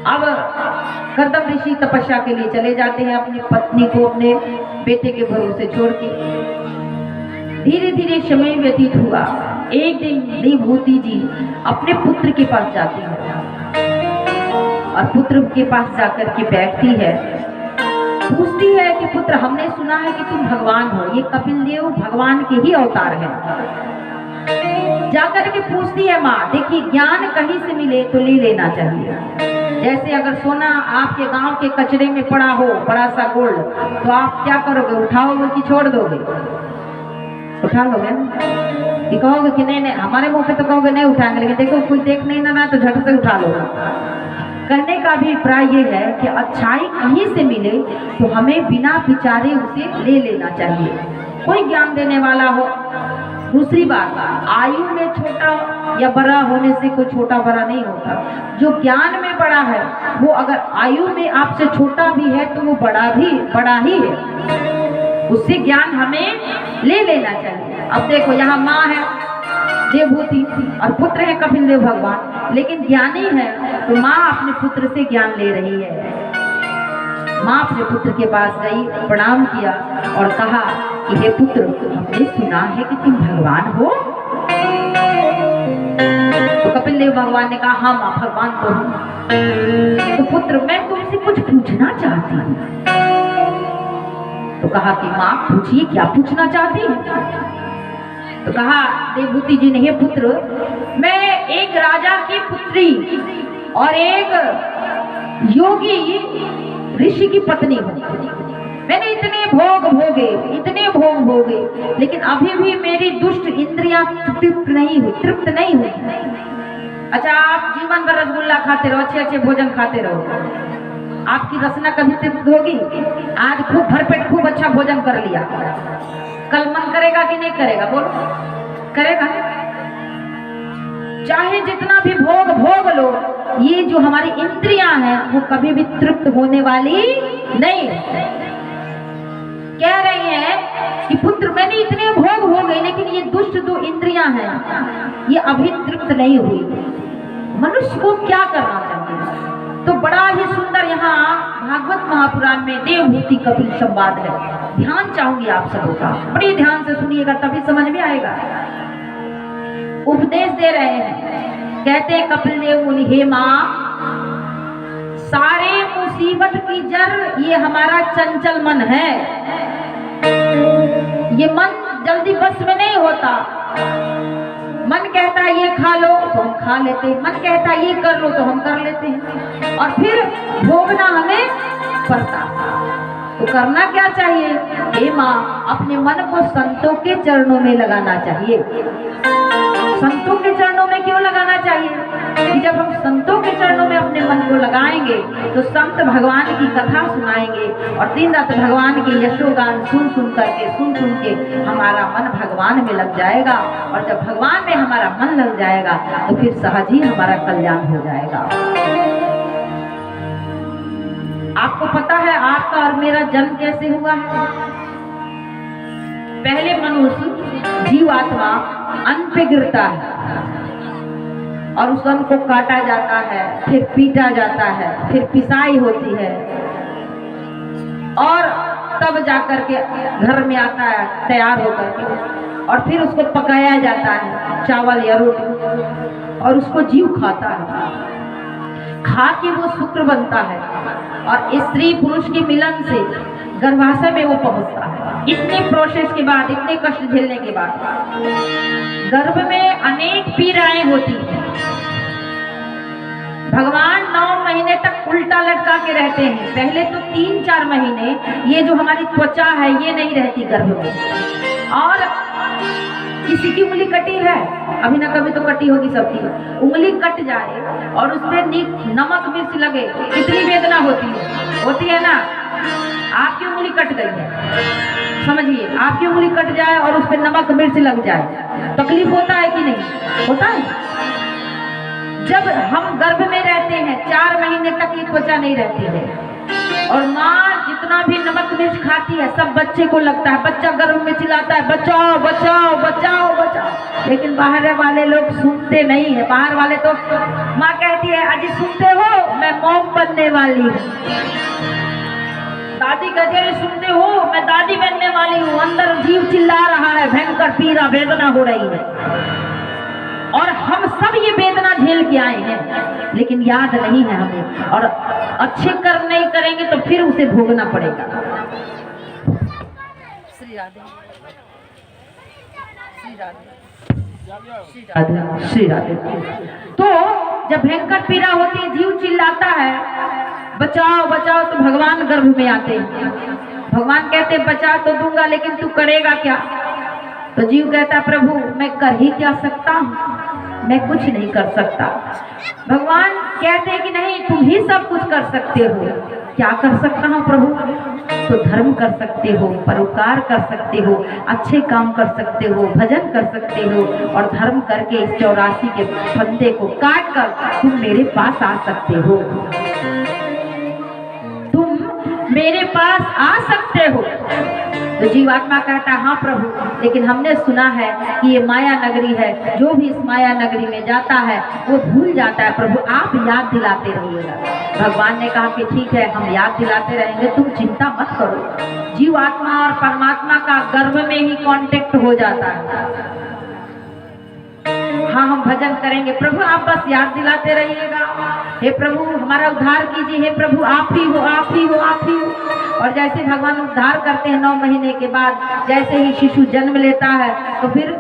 A: अब कृदम ऋषि तपस्या के लिए चले जाते हैं, अपनी पत्नी को अपने बेटे के भरोसे छोड़ के। धीरे धीरे समय व्यतीत हुआ। एक दिन देवभूति जी अपने पुत्र के पास जाती है और पुत्र के पास जाकर के बैठती है, पूछती है कि पुत्र हमने सुना है कि तुम भगवान हो, ये कपिल देव भगवान के ही अवतार हैं। जाकर के पूछती है, माँ देखिए ज्ञान कहीं से मिले तो ले लेना चाहिए। जैसे अगर सोना आपके गांव के कचरे में पड़ा हो, बड़ा सा गोल्ड, तो आप क्या करोगे? उठाओगे कि छोड़ दोगे? उठा लोगे कि कहोगे कि नहीं नहीं, हमारे मुंह पे तो कहोगे नहीं उठाएंगे, लेकिन देखो कोई देख नहीं ना तो झट से उठा लोगे। कहने का अभिप्राय ये है कि अच्छाई कहीं से मिले तो हमें बिना विचारे उसे ले लेना चाहिए, कोई ज्ञान देने वाला हो। दूसरी बात, आयु में छोटा या बड़ा होने से कोई छोटा बड़ा नहीं होता। जो ज्ञान में बड़ा है वो अगर आयु में आपसे छोटा भी है तो वो बड़ा ही है, उससे ज्ञान हमें ले लेना चाहिए। अब देखो यहाँ माँ है देवभूति और पुत्र है कपिल देव भगवान, लेकिन ज्ञानी है तो माँ अपने पुत्र से ज्ञान ले रही है। माँ अपने पुत्र के पास गई, प्रणाम किया और कहा कि हे पुत्र, हमने सुना है कि तुम भगवान हो। तो कपिल देव भगवान ने कहा, हाँ माँ भगवान तो हूँ। तो पुत्र मैं तुमसे कुछ पूछना चाहती हूँ। तो कहा कि माँ पूछिए, क्या पूछना चाहती हैं? तो कहा देवभूति जी ने, हे पुत्र, मैं एक राजा की पुत्री और एक योगी ऋषि की पत्नी हूँ। मैंने इतने भोग भोगे, लेकिन अभी भी मेरी दुष्ट इंद्रियां तृप्त नहीं हुई। अच्छा, आप जीवन भर रसगुल्ला खाते रहो, अच्छे अच्छे भोजन खाते रहो, आपकी रसना कभी तृप्त होगी? आज खूब भरपेट खूब अच्छा भोजन कर लिया, कल मन करेगा कि नहीं करेगा? बोलो, करेगा। चाहे जितना भी भोग लो, ये जो हमारी इंद्रियां हैं वो कभी भी तृप्त होने वाली नहीं। कह रही हैं कि पुत्र, मैंने इतने भोग हो गए, लेकिन ये दुष्ट जो इंद्रियां हैं ये अभी तृप्त नहीं हुई। मनुष्य को क्या करना चाहिए? तो बड़ा ही सुंदर यहाँ भागवत महापुराण में देवभूति कपिल संवाद है। ध्यान चाहूंगी आप सबों का, बड़ी ध्यान से सुनिएगा, तभी समझ में आएगा। उपदेश दे रहे हैं, कहते हैं कपिल देव मुनि, हे माँ, सारे मुसीबत की जड़ ये हमारा चंचल मन है। ये मन जल्दी बस में नहीं होता। मन कहता है ये खा लो तो हम खा लेते हैं, मन कहता है ये कर लो तो हम कर लेते हैं, और फिर भोगना हमें पड़ता। तो करना क्या चाहिए? हे माँ, अपने मन को संतों के चरणों में लगाना चाहिए। संतों के चरणों में क्यों लगाना चाहिए? कि जब हम संतों के चरणों में अपने मन को लगाएंगे तो संत भगवान की कथा सुनाएंगे, और दिन रात भगवान के यशोगान सुन के हमारा मन भगवान में लग जाएगा। और जब भगवान में हमारा मन लग जाएगा तो फिर सहज ही हमारा कल्याण हो जाएगा। आपको पता है आपका और मेरा जन्म कैसे हुआ है? पहले मनुष्य जीवात्मा अन्न पे गिरता है और उस अन्न को काटा जाता है, फिर पीटा जाता है, फिर पिसाई होती है, और तब जाकर के घर में आता है तैयार होकर के, और फिर उसको पकाया जाता है चावल या रोटी, और उसको जीव खाता है। खा के वो शुक्र बनता है, और स्त्री पुरुष के मिलन से गर्भाशय में वो पहुंचता है। इतने प्रोसेस के बाद, इतने कष्ट झेलने के बाद गर्भ में अनेक पीड़ाएं होती हैं। भगवान 9 महीने तक उल्टा लटका के रहते हैं। पहले तो 3-4 महीने ये जो हमारी त्वचा है ये नहीं रहती गर्भ में, और किसी की उंगली कटी है, अभी ना कभी तो कटी होगी सबकी, उंगली कट जाए और उस पर नमक मिर्च लगे, कितनी वेदना होती है ना। आपकी उंगली कट गई है, समझिए, आपकी उंगली कट जाए और उस पर नमक मिर्च लग जाए, तकलीफ होता है कि नहीं? होता है। जब हम गर्भ में रहते हैं 4 महीने तक ये त्वचा नहीं रहती है, और माँ जितना भी नमक मिर्च खाती है सब बच्चे को लगता है। बच्चा गर्भ में चिल्लाता है, बचाओ बचाओ बचाओ बचाओ, लेकिन बाहर वाले लोग सुनते नहीं है। बाहर वाले तो, माँ कहती है अजी सुनते हो, मैं मॉम बनने वाली हूँ। दादी कहती है सुनते हो, मैं दादी बनने वाली हूँ। अंदर जीव चिल्ला रहा है, भयंकर पीड़ा वेदना हो रही है, और हम सब ये वेदना झेल के आए हैं, लेकिन याद नहीं है हमें, और अच्छे कर्म नहीं करेंगे तो फिर उसे भोगना पड़ेगा। श्री राधे, श्री राधे, श्री राधे। तो जब भयंकर पीड़ा होती है, जीव चिल्लाता है बचाओ बचाओ, तो भगवान गर्भ में आते हैं। भगवान कहते बचा तो दूंगा, लेकिन तू करेगा क्या? तो जीव कहता प्रभु मैं कर ही क्या सकता हूँ, मैं कुछ नहीं कर सकता। भगवान कहते हैं कि नहीं, तुम ही सब कुछ कर सकते हो। क्या कर सकता हूँ प्रभु? तो धर्म कर सकते हो, परोपकार कर सकते हो, अच्छे काम कर सकते हो, भजन कर सकते हो, और धर्म करके इस 84 के फंदे को काट कर तुम मेरे पास आ सकते हो, तुम मेरे पास आ सकते हो। तो जीवात्मा कहता हाँ प्रभु, लेकिन हमने सुना है कि ये माया नगरी है, जो भी इस माया नगरी में जाता है वो भूल जाता है। प्रभु आप याद दिलाते रहिएगा। भगवान ने कहा कि ठीक है, हम याद दिलाते रहेंगे, तुम चिंता मत करो। जीवात्मा और परमात्मा का गर्भ में ही कांटेक्ट हो जाता है। हाँ हम भजन करेंगे, प्रभु आप बस याद दिलाते रहिएगा। हे प्रभु हमारा उद्धार कीजिए, हे प्रभु आप ही हो, आप ही हो, आप ही हो। और जैसे भगवान उद्धार करते हैं 9 महीने के बाद, जैसे ही शिशु जन्म लेता है तो फिर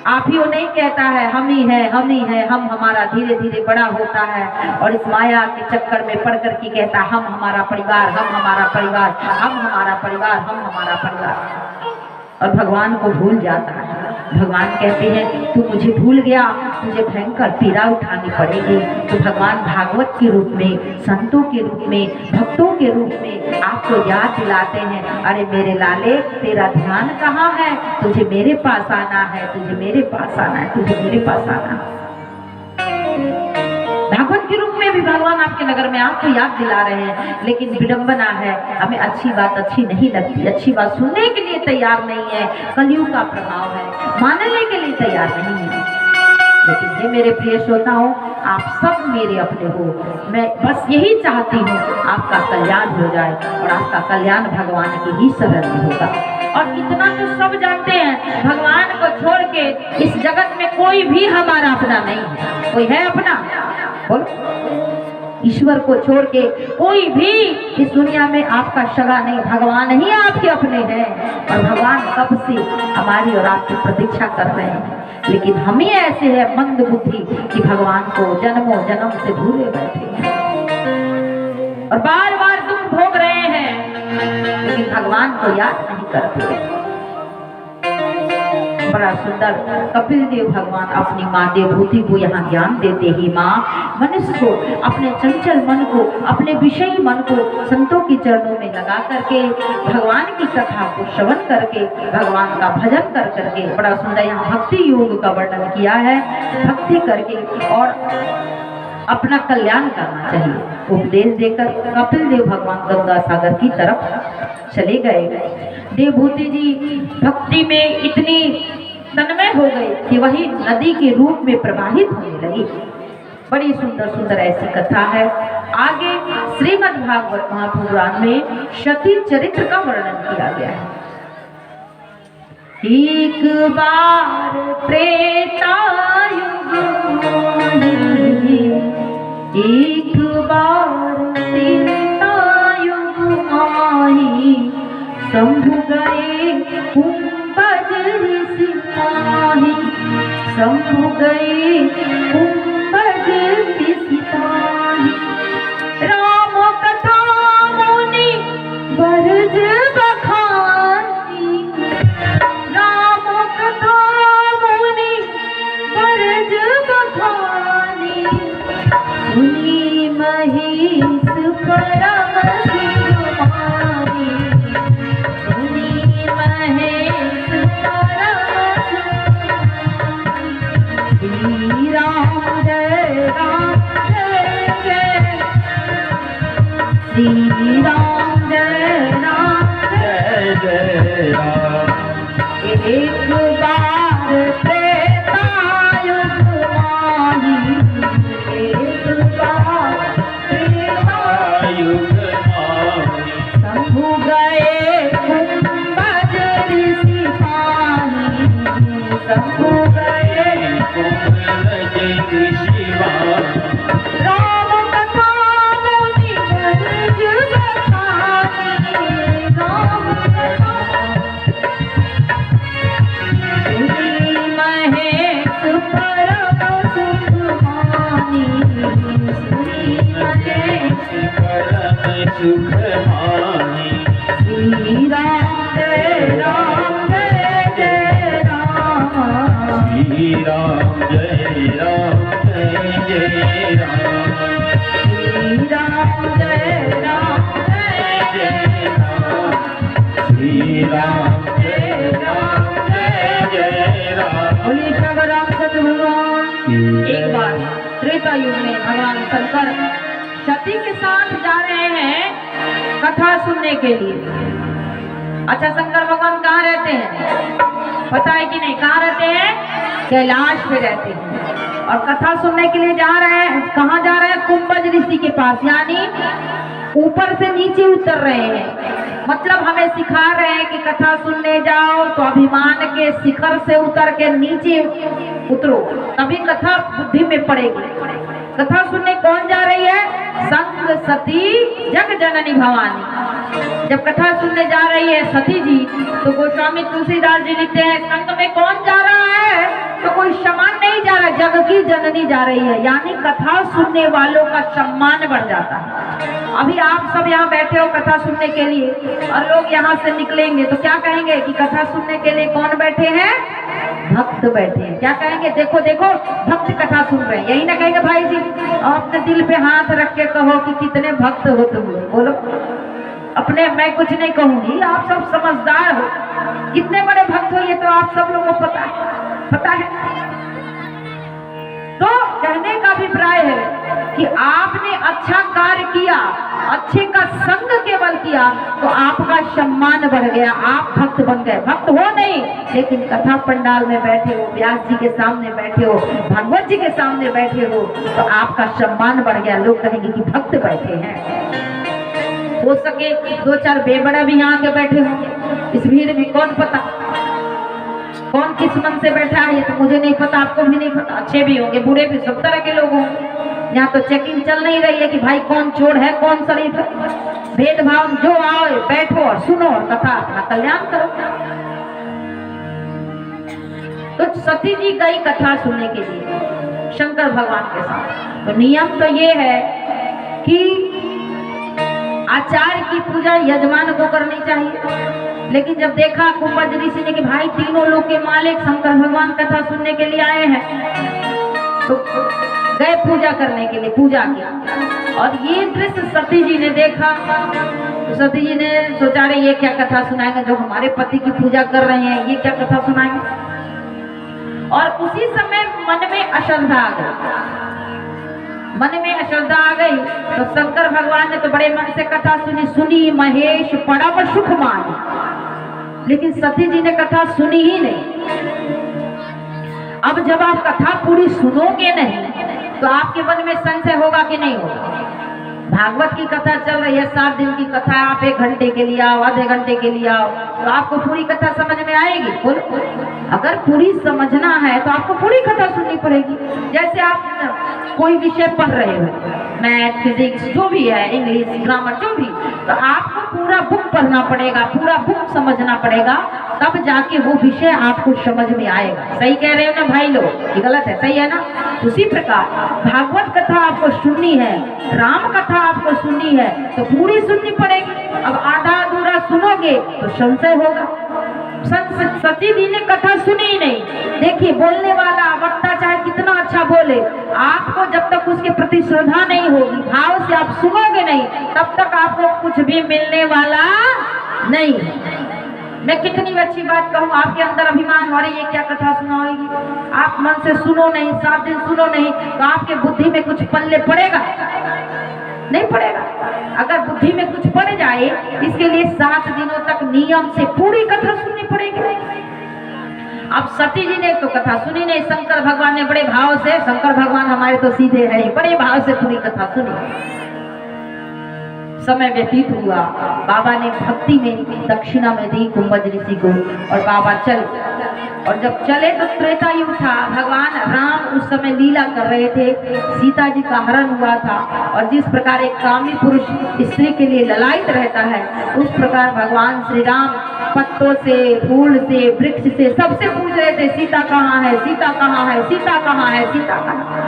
A: आप ही वो नहीं कहता है हम ही है हम ही है, हम हमारा धीरे धीरे बड़ा होता है और इस माया के चक्कर में पड़ कर के कहता हम हमारा परिवार, हम हमारा परिवार, हम हमारा परिवार, हम हमारा परिवार, और भगवान को भूल जाता है। भगवान कहते हैं तू मुझे भूल गया, तुझे भयंकर पीड़ा उठानी पड़ेगी। तो भगवान भागवत के रूप में, संतों के रूप में, भक्तों के रूप में आपको याद दिलाते हैं, अरे मेरे लाले तेरा ध्यान कहाँ है, तुझे मेरे पास आना है, तुझे मेरे पास आना है, तुझे मेरे पास आना है। भागवत के रूप में भी भगवान आपके नगर में आपको याद दिला रहे हैं, लेकिन विडंबना है, हमें अच्छी बात अच्छी नहीं लगती, अच्छी बात सुनने के लिए तैयार नहीं है। कलयुग का प्रभाव है, मानने के लिए तैयार नहीं है। लेकिन ये मेरे प्रिय श्रोताओं, आप सब मेरे अपने हो, मैं बस यही चाहती हूँ आपका कल्याण हो जाए, और आपका कल्याण भगवान की ही शरण में होगा। और इतना तो सब जानते हैं, भगवान को छोड़ के इस जगत में कोई भी हमारा अपना नहीं है। कोई है अपना? बोलो। ईश्वर को छोड़ के कोई भी इस दुनिया में आपका सगा नहीं, भगवान ही आपके अपने हैं। और भगवान कब से हमारी और आपकी प्रतीक्षा कर रहे हैं, लेकिन हम ही ऐसे हैं मंद बुद्धि कि भगवान को जन्मों जन्म से भूले बैठे हैं और बार बार दुख भोग रहे हैं, लेकिन भगवान को याद नहीं करते। बड़ा सुंदर कपिल देव भगवान अपनी माँ देवभूति को यहाँ ज्ञान देते ही माँ मनुष्य को अपने चंचल मन को, अपने विषयी मन को संतों के चरणों में लगा करके भगवान की कथा को श्रवण करके भगवान का भजन कर करके, बड़ा सुंदर यहाँ भक्ति योग का वर्णन किया है, भक्ति करके और अपना कल्याण करना चाहिए। उपदेश देकर कपिल देव भगवान गंगा सागर की तरफ चले गए। देवभूति जी भक्ति में इतनी तन्मय हो गए कि वही नदी के रूप में प्रवाहित होने लगी। बड़ी सुंदर सुंदर ऐसी कथा है। आगे श्रीमद् भागवत महापुराण में सती चरित्र का वर्णन किया गया है। एक बार त्रेतायुग एक बार त्रेतायुग आई, शंभु गए कुंभज ऋषि पाहि, शंभु गए कुंभज ऋषि पाहि। राम कथा मुनि बरज बखानी, राम कथा मुनि बरज बखानी, सुनी महेश परम शिरोमणि, सुनी महेश परम शिरोमणि। श्री राम जय राम जय जय, श्री राम जय राम जय जय राम। एक बार त्रेतायुग माही, एक बार त्रेतायुग माही, शंभु गए कुंभज ऋषि पाहि, शंभु गए कुंभज ऋषि पाहि। राम कथा मुनि बरज बखानी, राम कथा सुनी महेश परम सुखमानी, सुनी महेश परम सुखमानी। श्री राम जय राम जय जय राम, श्री राम जय राम जय जय राम, श्री राम जय राम जय जय राम, श्री राम जय राम जय जय राम। बोलिए शंकर रामचंद्र भगवान। एक बार त्रेता युग में भगवान शंकर सती के साथ जा रहे हैं कथा सुनने के लिए। अच्छा, शंकर भगवान कहाँ रहते हैं पता है कि नहीं? कहाँ रहते हैं? कैलाश पे रहते हैं। और कथा सुनने के लिए जा रहे हैं। कहाँ जा रहे हैं? कुंभज ऋषि के पास, यानी ऊपर से नीचे उतर रहे हैं। मतलब हमें सिखा रहे हैं कि कथा सुनने जाओ तो अभिमान के शिखर से उतर के नीचे उतरो, तभी कथा बुद्धि में पड़ेगी। कथा सुनने कौन जा रही है? संग सती जग जननी भवानी। जब कथा सुनने जा रही है सती जी, तो गोस्वामी तुलसीदास जी लिखते हैं संग में कौन जा रहा है? तो कोई सम्मान नहीं जा रहा, जग की जननी जा रही है, यानी कथा सुनने वालों का सम्मान बढ़ जाता है। अभी आप सब यहाँ बैठे हो कथा सुनने के लिए, और लोग यहाँ से निकलेंगे तो क्या कहेंगे कि कथा सुनने के लिए कौन बैठे हैं? भक्त बैठे हैं। क्या कहेंगे? देखो देखो भक्त कथा सुन रहे हैं। यही ना कहेंगे भाई जी? और अपने दिल पे हाथ रख के कहो कि कितने भक्त हो तुम। बोलो अपने, मैं कुछ नहीं कहूंगी, आप सब समझदार हो, कितने बड़े भक्त हो ये तो आप सब लोगों को पता है। तो कहने का अभिप्राय है कि आपने अच्छा कार्य किया, अच्छे का संग केवल किया तो आपका सम्मान बढ़ गया, आप भक्त बन गए। भक्त हो नहीं, लेकिन कथा पंडाल में बैठे हो, व्यास जी के सामने बैठे हो, भागवत जी के सामने बैठे हो, तो आपका सम्मान बढ़ गया। लोग कहेंगे कि भक्त बैठे हैं। हो सके 2-4 बेबड़ा भी यहाँ के बैठे होंगे इस भीड़ में, कौन पता कौन किस मन से बैठा है, ये तो मुझे नहीं पता, आपको भी नहीं पता। अच्छे भी होंगे, बुरे भी, सब तरह के लोग होंगे। यहाँ तो चेकिंग चल नहीं रही है कि भाई कौन चोर है कौन शरीफ है। भेदभाव, जो आओ बैठो और सुनो और कथा अपना कल्याण करो। तो सती जी गई कथा सुनने के लिए शंकर भगवान के साथ। तो नियम तो ये है कि आचार्य की पूजा यजमान को करनी चाहिए, लेकिन जब देखा कुंभज ऋषि ने कि भाई तीनों लोग के मालिक शंकर भगवान कथा सुनने के लिए आए हैं, तो गए पूजा करने के लिए, पूजा किया। और ये दृश्य सती जी ने देखा, तो सती जी ने सोचा रहे ये क्या कथा सुनाएंगे, जो हमारे पति की पूजा कर रहे हैं ये क्या कथा सुनाएंगे। और उसी समय मन में अश्रद्धा आ गई, मन में अश्रद्धा आ गई। तो शंकर भगवान ने तो बड़े मन से कथा सुनी महेश परम सुख मानी, लेकिन सती जी ने कथा सुनी ही नहीं। अब जब आप कथा पूरी सुनोगे नहीं तो आपके मन में संशय होगा कि नहीं होगा। भागवत की कथा चल रही है, 7 दिन की कथा, आप 1 घंटे के लिए आओ, आधे घंटे के लिए आओ, तो आपको पूरी कथा समझ में आएगी? बोलो, अगर पूरी समझना है तो आपको पूरी कथा सुननी पड़ेगी। जैसे आप कोई विषय पढ़ रहे हो, मैथ, फिजिक्स, जो भी है, इंग्लिश, ग्रामर, जो भी, तो आपको पूरा बुक पढ़ना पड़ेगा, पूरा बुक समझना पड़ेगा, तब जाके वो विषय आपको समझ में आएगा। सही कह रहे हो ना भाई लोग? ये गलत है, सही है ना? उसी प्रकार भागवत कथा आपको सुननी है, राम कथा आपको सुननी है, तो पूरी सुननी पड़ेगी। अब आधा अधूरा सुनोगे तो संशय होगा। सती जी ने कथा सुनी ही नहीं। देखिए, बोलने वाला वक्ता चाहे कितना अच्छा बोले, आपको जब तक उसके प्रति श्रद्धा नहीं होगी, भाव से आप सुनोगे नहीं, तब तक आपको कुछ भी मिलने वाला नहीं। मैं कितनी अच्छी बात कहूँ, आपके अंदर अभिमान हो रही है, क्या कथा सुनाएगी, आप मन से सुनो नहीं, 7 दिन सुनो नहीं, तो आपके बुद्धि में कुछ पल्ले पड़ेगा? नहीं पड़ेगा। अगर बुद्धि में कुछ पड़ जाए, इसके लिए 7 दिनों तक नियम से पूरी कथा सुननी पड़ेगी। अब सती जी ने तो कथा सुनी नहीं, शंकर भगवान ने बड़े भाव से, शंकर भगवान हमारे तो सीधे हैं, बड़े भाव से पूरी कथा सुनी। समय व्यतीत हुआ, बाबा ने भक्ति में दक्षिणा में दी कुंभज ऋषि को, और बाबा चले। और जब चले तो त्रेता युग था, भगवान राम उस समय लीला कर रहे थे, सीता जी का हरण हुआ था। और जिस प्रकार एक कामी पुरुष स्त्री के लिए ललायित रहता है, उस प्रकार भगवान श्री राम पत्तों से, फूल से, वृक्ष से, सबसे पूछ रहे थे, सीता कहाँ है, सीता कहाँ है, सीता कहाँ है, सीता कहाँ है।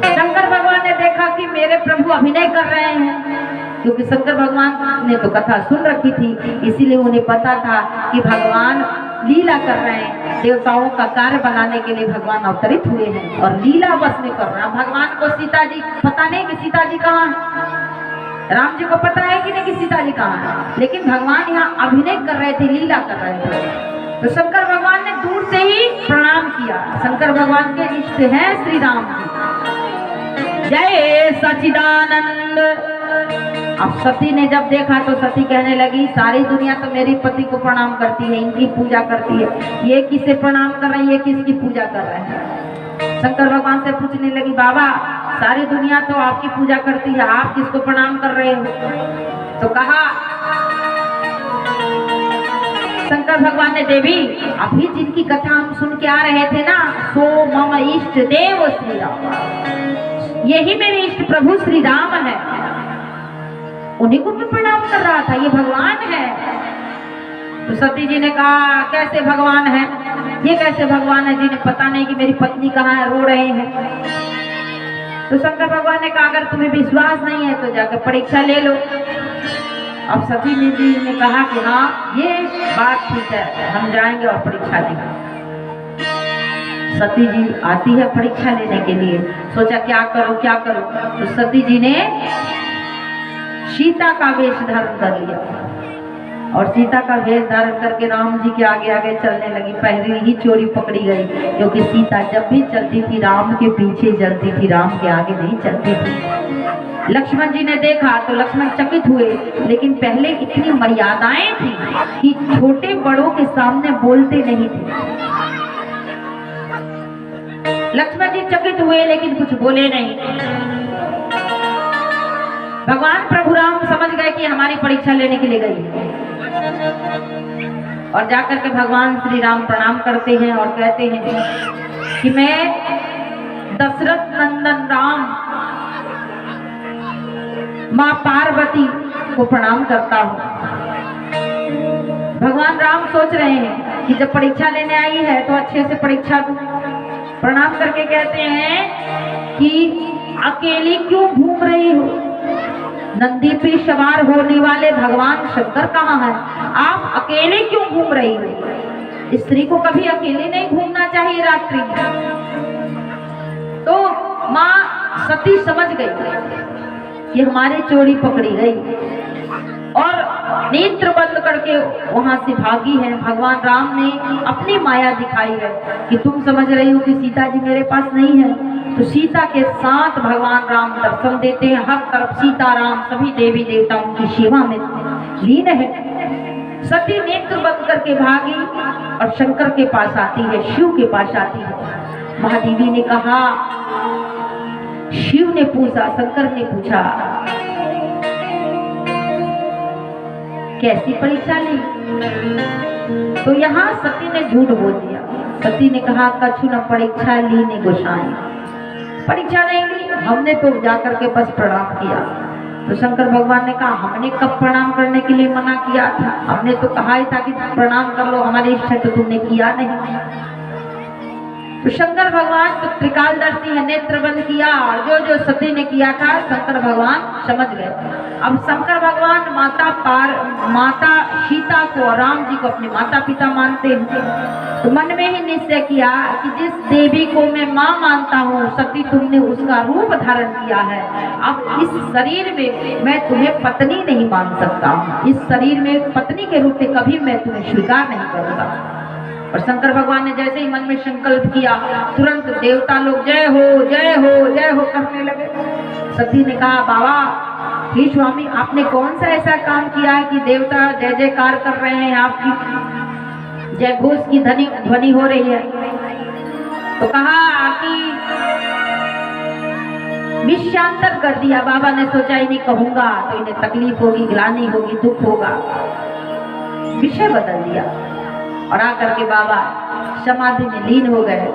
A: शंकर भगवान ने देखा कि मेरे प्रभु अभिनय कर रहे हैं, क्योंकि शंकर भगवान ने तो कथा सुन रखी थी, इसीलिए उन्हें पता था कि भगवान लीला कर रहे हैं, देवताओं का कार्य बनाने के लिए भगवान अवतरित हुए हैं और लीला बस में कर रहे हैं। भगवान को सीता जी पता नहीं कि सीता जी कहाँ है, राम जी को पता है कि नहीं कि सीता जी कहाँ है, लेकिन भगवान यहाँ अभिनय कर रहे थे, लीला कर रहे थे। तो शंकर भगवान ने दूर से ही प्रणाम किया। शंकर भगवान के इष्ट हैं श्री राम जी। जय सचिदानंद। अब सती ने जब देखा तो सती कहने लगी, सारी दुनिया तो मेरे पति को प्रणाम करती है, इनकी पूजा करती है, ये किसे प्रणाम कर रही है, किसकी पूजा कर रहे हैं। शंकर भगवान से पूछने लगी, बाबा सारी दुनिया तो आपकी पूजा करती है, आप किसको प्रणाम कर रहे हो? तो कहा शंकर भगवान ने, देवी अभी जिनकी कथा हम सुन के आ रहे थे ना, सो मम इष्ट देव श्री राम, यही मेरे इष्ट प्रभु श्री राम है, उन्हीं को मैं प्रणाम कर रहा था, ये भगवान है। तो सती जी ने कहा कैसे भगवान है, ये कैसे भगवान है जिन्हें पता नहीं कि मेरी पत्नी कहाँ है, रो रहे हैं। तो शंकर भगवान ने कहा अगर तुम्हें विश्वास नहीं है तो जाकर परीक्षा ले लो। अब सती जी ने कहा कि हाँ ये बात ठीक है, हम जाएंगे और परीक्षा लेंगे। सती जी आती है परीक्षा लेने के लिए, सोचा क्या करो क्या करो। तो सती जी ने सीता का वेश धारण कर लिया और सीता का वेश धारण करके राम जी के आगे आगे चलने लगी। पहले ही चोरी पकड़ी गई, क्योंकि सीता जब भी चलती थी राम के पीछे चलती थी, राम के आगे नहीं चलती थी। लक्ष्मण जी ने देखा तो लक्ष्मण चकित हुए, लेकिन पहले इतनी मर्यादाएं थी कि छोटे बड़ों के सामने बोलते नहीं थे। लक्ष्मण जी चकित हुए लेकिन कुछ बोले नहीं। भगवान प्रभु राम समझ गए कि हमारी परीक्षा लेने के लिए गई, और जाकर के भगवान श्री राम प्रणाम करते हैं और कहते हैं कि मैं दशरथ नंदन राम माँ पार्वती को प्रणाम करता हूँ। भगवान राम सोच रहे हैं कि जब परीक्षा लेने आई है तो अच्छे से परीक्षा दूं। प्रणाम करके कहते हैं कि अकेली क्यों घूम रही हो, नंदी पे सवार होने वाले भगवान शंकर कहाँ हैं, आप अकेले क्यों घूम रही हो। स्त्री को कभी अकेले नहीं घूमना चाहिए रात्रि में। तो माँ सती समझ गई कि हमारी चोरी पकड़ी गई और नेत्र बंद करके वहां से भागी है। भगवान राम ने अपनी माया दिखाई है कि तुम समझ रही हो कि सीता जी मेरे पास नहीं है। तो सीता के साथ भगवान राम दर्शन देते हैं, हर तरफ सीता राम सभी देवी देवताओं की सेवा में लीन है। सती नेत्र बंद करके भागी और शंकर के पास आती है, शिव के पास आती है। महादेवी ने कहा, शिव ने पूछा, शंकर ने पूछा कैसी परीक्षा ली। तो यहाँ सती ने झूठ बोल दिया। सती ने कहा कछु न परीक्षा ली ने गोसाई, परीक्षा नहीं ली, हमने तो जाकर के बस प्रणाम किया। तो शंकर भगवान ने कहा हमने कब प्रणाम करने के लिए मना किया था, हमने तो कहा ही था कि प्रणाम कर लो, हमारी इच्छा तो तुमने किया नहीं। तो शंकर भगवान तो त्रिकालदर्शी है, नेत्र बंद किया और जो जो सती ने किया था शंकर भगवान समझ गए। अब शंकर भगवान माता सीता को और राम जी को अपने माता पिता मानते हैं। तो मन में ही निश्चय किया कि जिस देवी को मैं माँ मानता हूँ, सती तुमने उसका रूप धारण किया है, अब इस शरीर में मैं तुम्हें पत्नी नहीं मान सकता हूँ, इस शरीर में पत्नी के रूप में कभी मैं तुम्हें स्वीकार नहीं करूँगा। और शंकर भगवान ने जैसे ही मन में संकल्प किया, तुरंत देवता लोग जय हो जय हो जय हो करने लगे। सती ने कहा बाबा हे स्वामी, आपने कौन सा ऐसा काम किया है कि देवता जय जयकार कर रहे हैं, आपकी जय घोष की ध्वनि हो रही है। तो कहा कि विषयांतर कर दिया। बाबा ने सोचा इन्हें कहूंगा तो इन्हें तकलीफ होगी, ग्लानि होगी, दुख होगा, विषय बदल दिया और आकर के बाबा समाधि में लीन हो गए।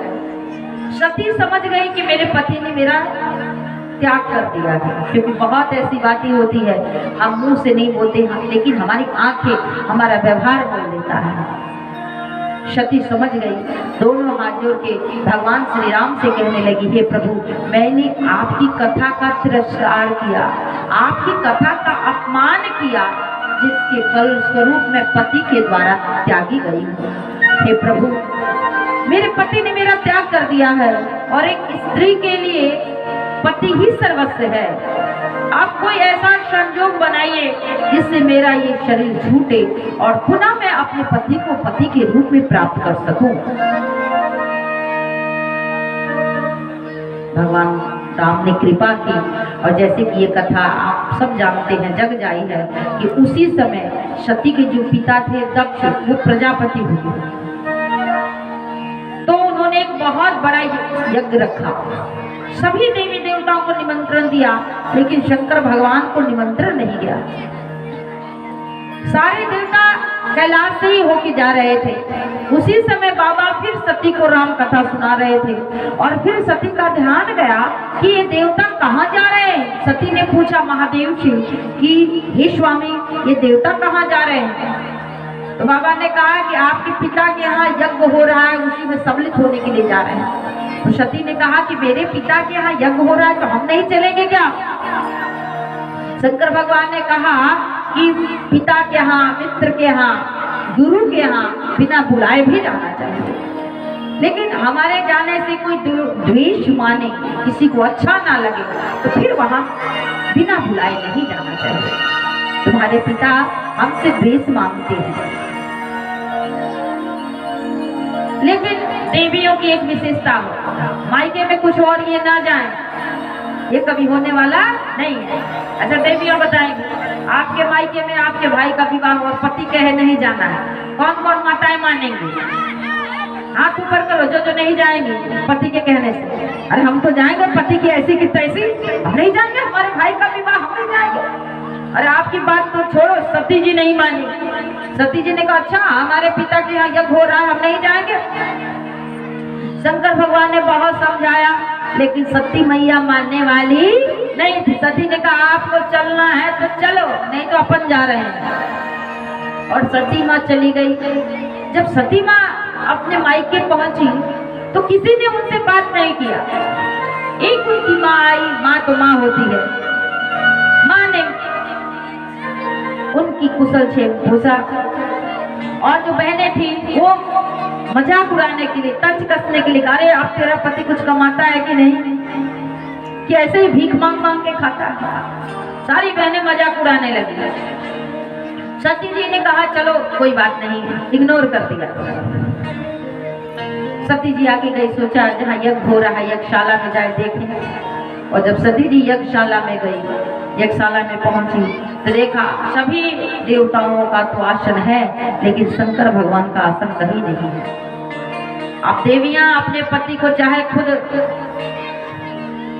A: सती समझ गई कि मेरे पति ने मेरा त्याग कर दिया है, क्योंकि बहुत ऐसी बातें होती है हम मुंह से नहीं बोलते हैं, लेकिन हमारी आंखें हमारा व्यवहार बोल देता है। सती समझ गई, दोनों हाथ जोड़ के भगवान श्री राम से कहने लगी, हे प्रभु, मैंने आपकी कथा का तिरस्कार किया, आपकी कथा का अपमान किया, जिसके फल स्वरूप मैं पति के द्वारा त्यागी गई हूँ। हे प्रभु, मेरे पति ने मेरा त्याग कर दिया है और एक स्त्री के लिए पति ही सर्वस्व है। आप कोई ऐसा संयोग बनाइए जिससे मेरा ये शरीर छूटे और पुनः मैं अपने पति को पति के रूप में प्राप्त कर सकूं। भगवान राम ने कृपा की और जैसे कि ये कथा आप सब जानते हैं, जग जाई है कि उसी समय सती के जो पिता थे दक्ष, वो प्रजापति हुए। तो उन्होंने एक बहुत बड़ा यज्ञ रखा, सभी देवी देवताओं को निमंत्रण दिया, लेकिन शंकर भगवान को निमंत्रण नहीं गया। सारे देवता कैलाश से ही होके जा रहे थे। उसी समय बाबा फिर सती को राम कथा सुना रहे थे और फिर सती का ध्यान गया कि ये देवता कहाँ जा रहे हैं। सती ने पूछा महादेव से कि हे स्वामी, ये देवता कहाँ जा रहे हैं। तो बाबा ने कहा कि आपके पिता के यहाँ यज्ञ हो रहा है, उसी में सम्मिलित होने के लिए जा रहे हैं। तो सती ने कहा कि मेरे पिता के यहाँ यज्ञ हो रहा है तो हम नहीं चलेंगे क्या? शंकर भगवान ने कहा कि पिता के यहाँ, मित्र के यहाँ, गुरु के यहाँ बिना बुलाए भी जाना चाहिए, लेकिन हमारे जाने से कोई द्वेष माने, किसी को अच्छा ना लगे, तो फिर वहां बिना बुलाए नहीं जाना चाहिए। तुम्हारे पिता हमसे द्वेष मांगते हैं। लेकिन देवियों की एक विशेषता हो, मायके में कुछ और ये ना जाए, ये कभी होने वाला नहीं है। अच्छा देवियों बताएंगे, आपके मायके में आपके भाई का विवाह और पति कहे नहीं जाना है, कौन कौन माताएं मानेंगी? हाथ ऊपर करो जो जो नहीं जाएंगी पति के कहने से। अरे हम तो जाएंगे, पति की ऐसी की तैसी, हम नहीं जाएंगे, हमारे भाई का विवाह हम नहीं जाएंगे। अरे आपकी बात तो छोड़ो, सती जी नहीं मानी। सती जी ने कहा अच्छा हमारे पिता के यहाँ यज्ञ हो रहा है, हम नहीं जाएंगे। शंकर भगवान ने बहुत समझाया, लेकिन सती मैया मानने वाली नहीं थी। सती ने कहा आपको चलना है तो चलो, नहीं तो अपन जा रहे हैं। और सती माँ चली गई। जब सती माँ अपने मायके पहुंची तो किसी ने उनसे बात नहीं किया। एक उनकी माँ आई, माँ तो माँ होती है, माँ ने उनकी कुशल छेम पूछा, और जो बहनें थी वो मजाक उड़ाने के लिए, तंज कसने के लिए, अरे आप तेरा पति कुछ कमाता है कि नहीं, कि ऐसे ही भीख मांग मांग के खाता है। सारी बहनें मजाक उड़ाने लगी। सती जी ने कहा चलो कोई बात नहीं, इग्नोर कर दिया। सती जी आगे गई, सोचा जहाँ यज्ञ हो रहा है यज्ञशाला में जाए देखें। और जब सती जी यज्ञशाला में गई, यज्ञशाला में पहुंची तो देखा सभी देवताओं का तो आसन है, लेकिन शंकर भगवान का आसन कहीं नहीं है। अब देवियां अपने पति को चाहे खुद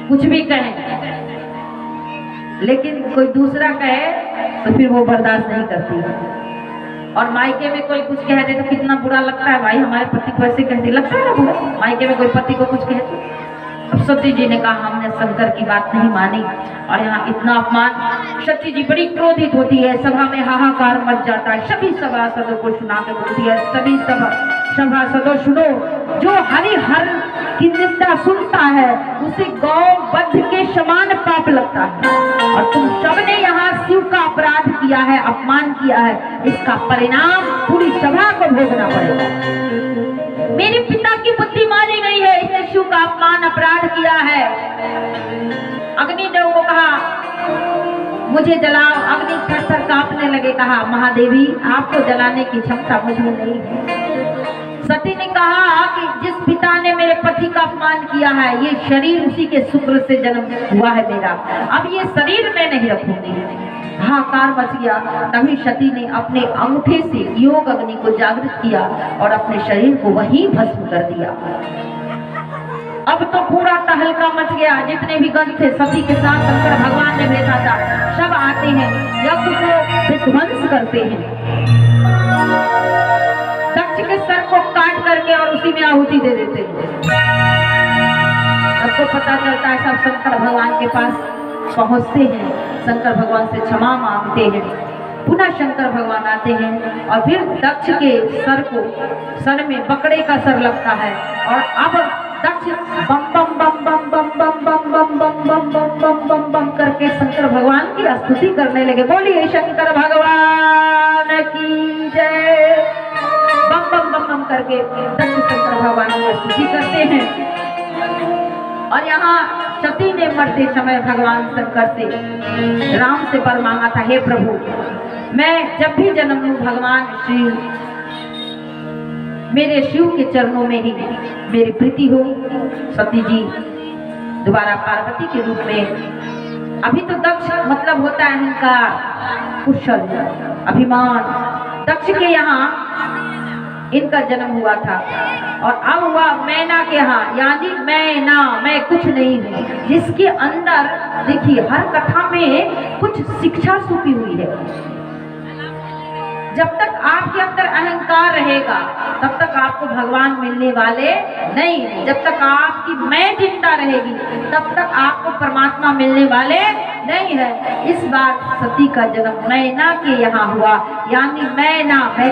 A: कुछ भी कहें, लेकिन कोई दूसरा कहे तो फिर वो बर्दाश्त नहीं करती है। और मायके में कोई कुछ कह दे तो कितना बुरा लगता है, भाई हमारे पति को ऐसे कहते, लगता है ना बुरा, मायके में कोई पति को कुछ कहे। अब सती जी ने कहा हमने शंकर की बात नहीं मानी, और यहाँ इतना अपमान। सती जी बड़ी क्रोधित होती है, सभा में हाहाकार मच जाता है। सभी सभासदों को सुना के बोलती है, सभी सभासदों सुनो, जो हरिहर की निंदा सुनता है उसे गौ वध के समान पाप लगता है, और तुम सबने यहाँ शिव का अपराध किया है, अपमान किया है, इसका परिणाम पूरी सभा को भोगना पड़ेगा। मेरे पिता की बुद्धि मारी गई है, इसने शिव का अपमान अपराध किया है। अग्निदेव को कहा मुझे जलाओ, अग्नि थर-थर कांपने लगे। कहा महादेवी आपको जलाने की क्षमता मुझे नहीं है। सती ने कहा कि जिस पिता ने मेरे पति का अपमान किया है, ये शरीर उसी के शुक्र से जन्म हुआ है मेरा, अब ये शरीर मैं नहीं रखूंगी। हाहाकार मच गया। तभी सती ने अपने अंगूठे से योग अग्नि को जागृत किया और अपने शरीर को वहीं भस्म कर दिया। अब तो पूरा तहलका मच गया। जितने भी गण थे सती के साथ शंकर भगवान ने भेजा था, सब आते हैं, यज्ञ को विध्वंस करते हैं, दक्ष के सर को काट करके और उसी में आहुति दे देते हैं। सबको पता चलता है, सब शंकर भगवान के पास पहुंचते हैं, शंकर भगवान से क्षमा मांगते हैं। पुनः शंकर भगवान आते हैं और फिर दक्ष के सर में बकरे का सर लगता है, और अब दक्ष बम बम बम बम बम बम बम बम बम बम बम बम बम बम करके शंकर भगवान की स्तुति करने लगे। बोलिए शंकर भगवान की जय। बम बम बम बम करके दक्ष शंकर भगवान की स्तुति करते हैं। और यहाँ सती ने मरते समय भगवान शंकर से, राम से वर मांगा था, हे प्रभु मैं जब भी जन्म लूं भगवान शिव, मेरे शिव के चरणों में ही मेरी प्रीति हो। सती जी दोबारा पार्वती के रूप में। अभी तो दक्ष मतलब होता है इनका कुशल, अभिमान। दक्ष के यहाँ इनका जन्म हुआ था, और अब हुआ मैना के यहाँ, यानी मैना, मैं कुछ नहीं हूँ, जिसके अंदर देखिए हर कथा में कुछ शिक्षा छुपी हुई है। जब तक आपके अंदर अहंकार रहेगा तब तक आपको भगवान मिलने वाले नहीं। जब तक आपकी मैं जिंदा रहेगी तब तक आपको परमात्मा मिलने वाले नहीं है। इस बार सती का जन्म मैना के यहाँ हुआ, यानी मैं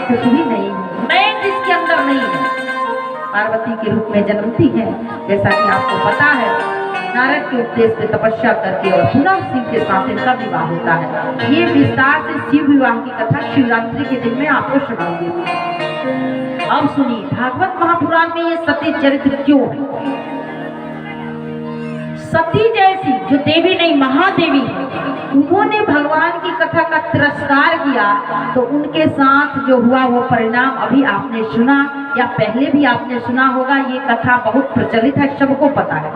A: कुछ भी नहीं हूँ, मैं जिसके अंदर नहीं है पार्वती के रूप में जन्मती है। जैसा कि आपको पता है नारद के उपदेश पे तपस्या करके और पुनः शिव के साथ इनका विवाह होता है। ये विस्तार से शिव विवाह की कथा शिवरात्रि के दिन में आपको सुनाऊंगी। अब सुनिए भागवत महापुराण में ये सती चरित्र क्यों है। सती जैसी जो देवी नहीं महादेवी है, उन्होंने भगवान की कथा का तिरस्कार किया तो उनके साथ जो हुआ वो परिणाम अभी आपने सुना या पहले भी आपने सुना होगा। ये कथा बहुत प्रचलित है, सबको पता है।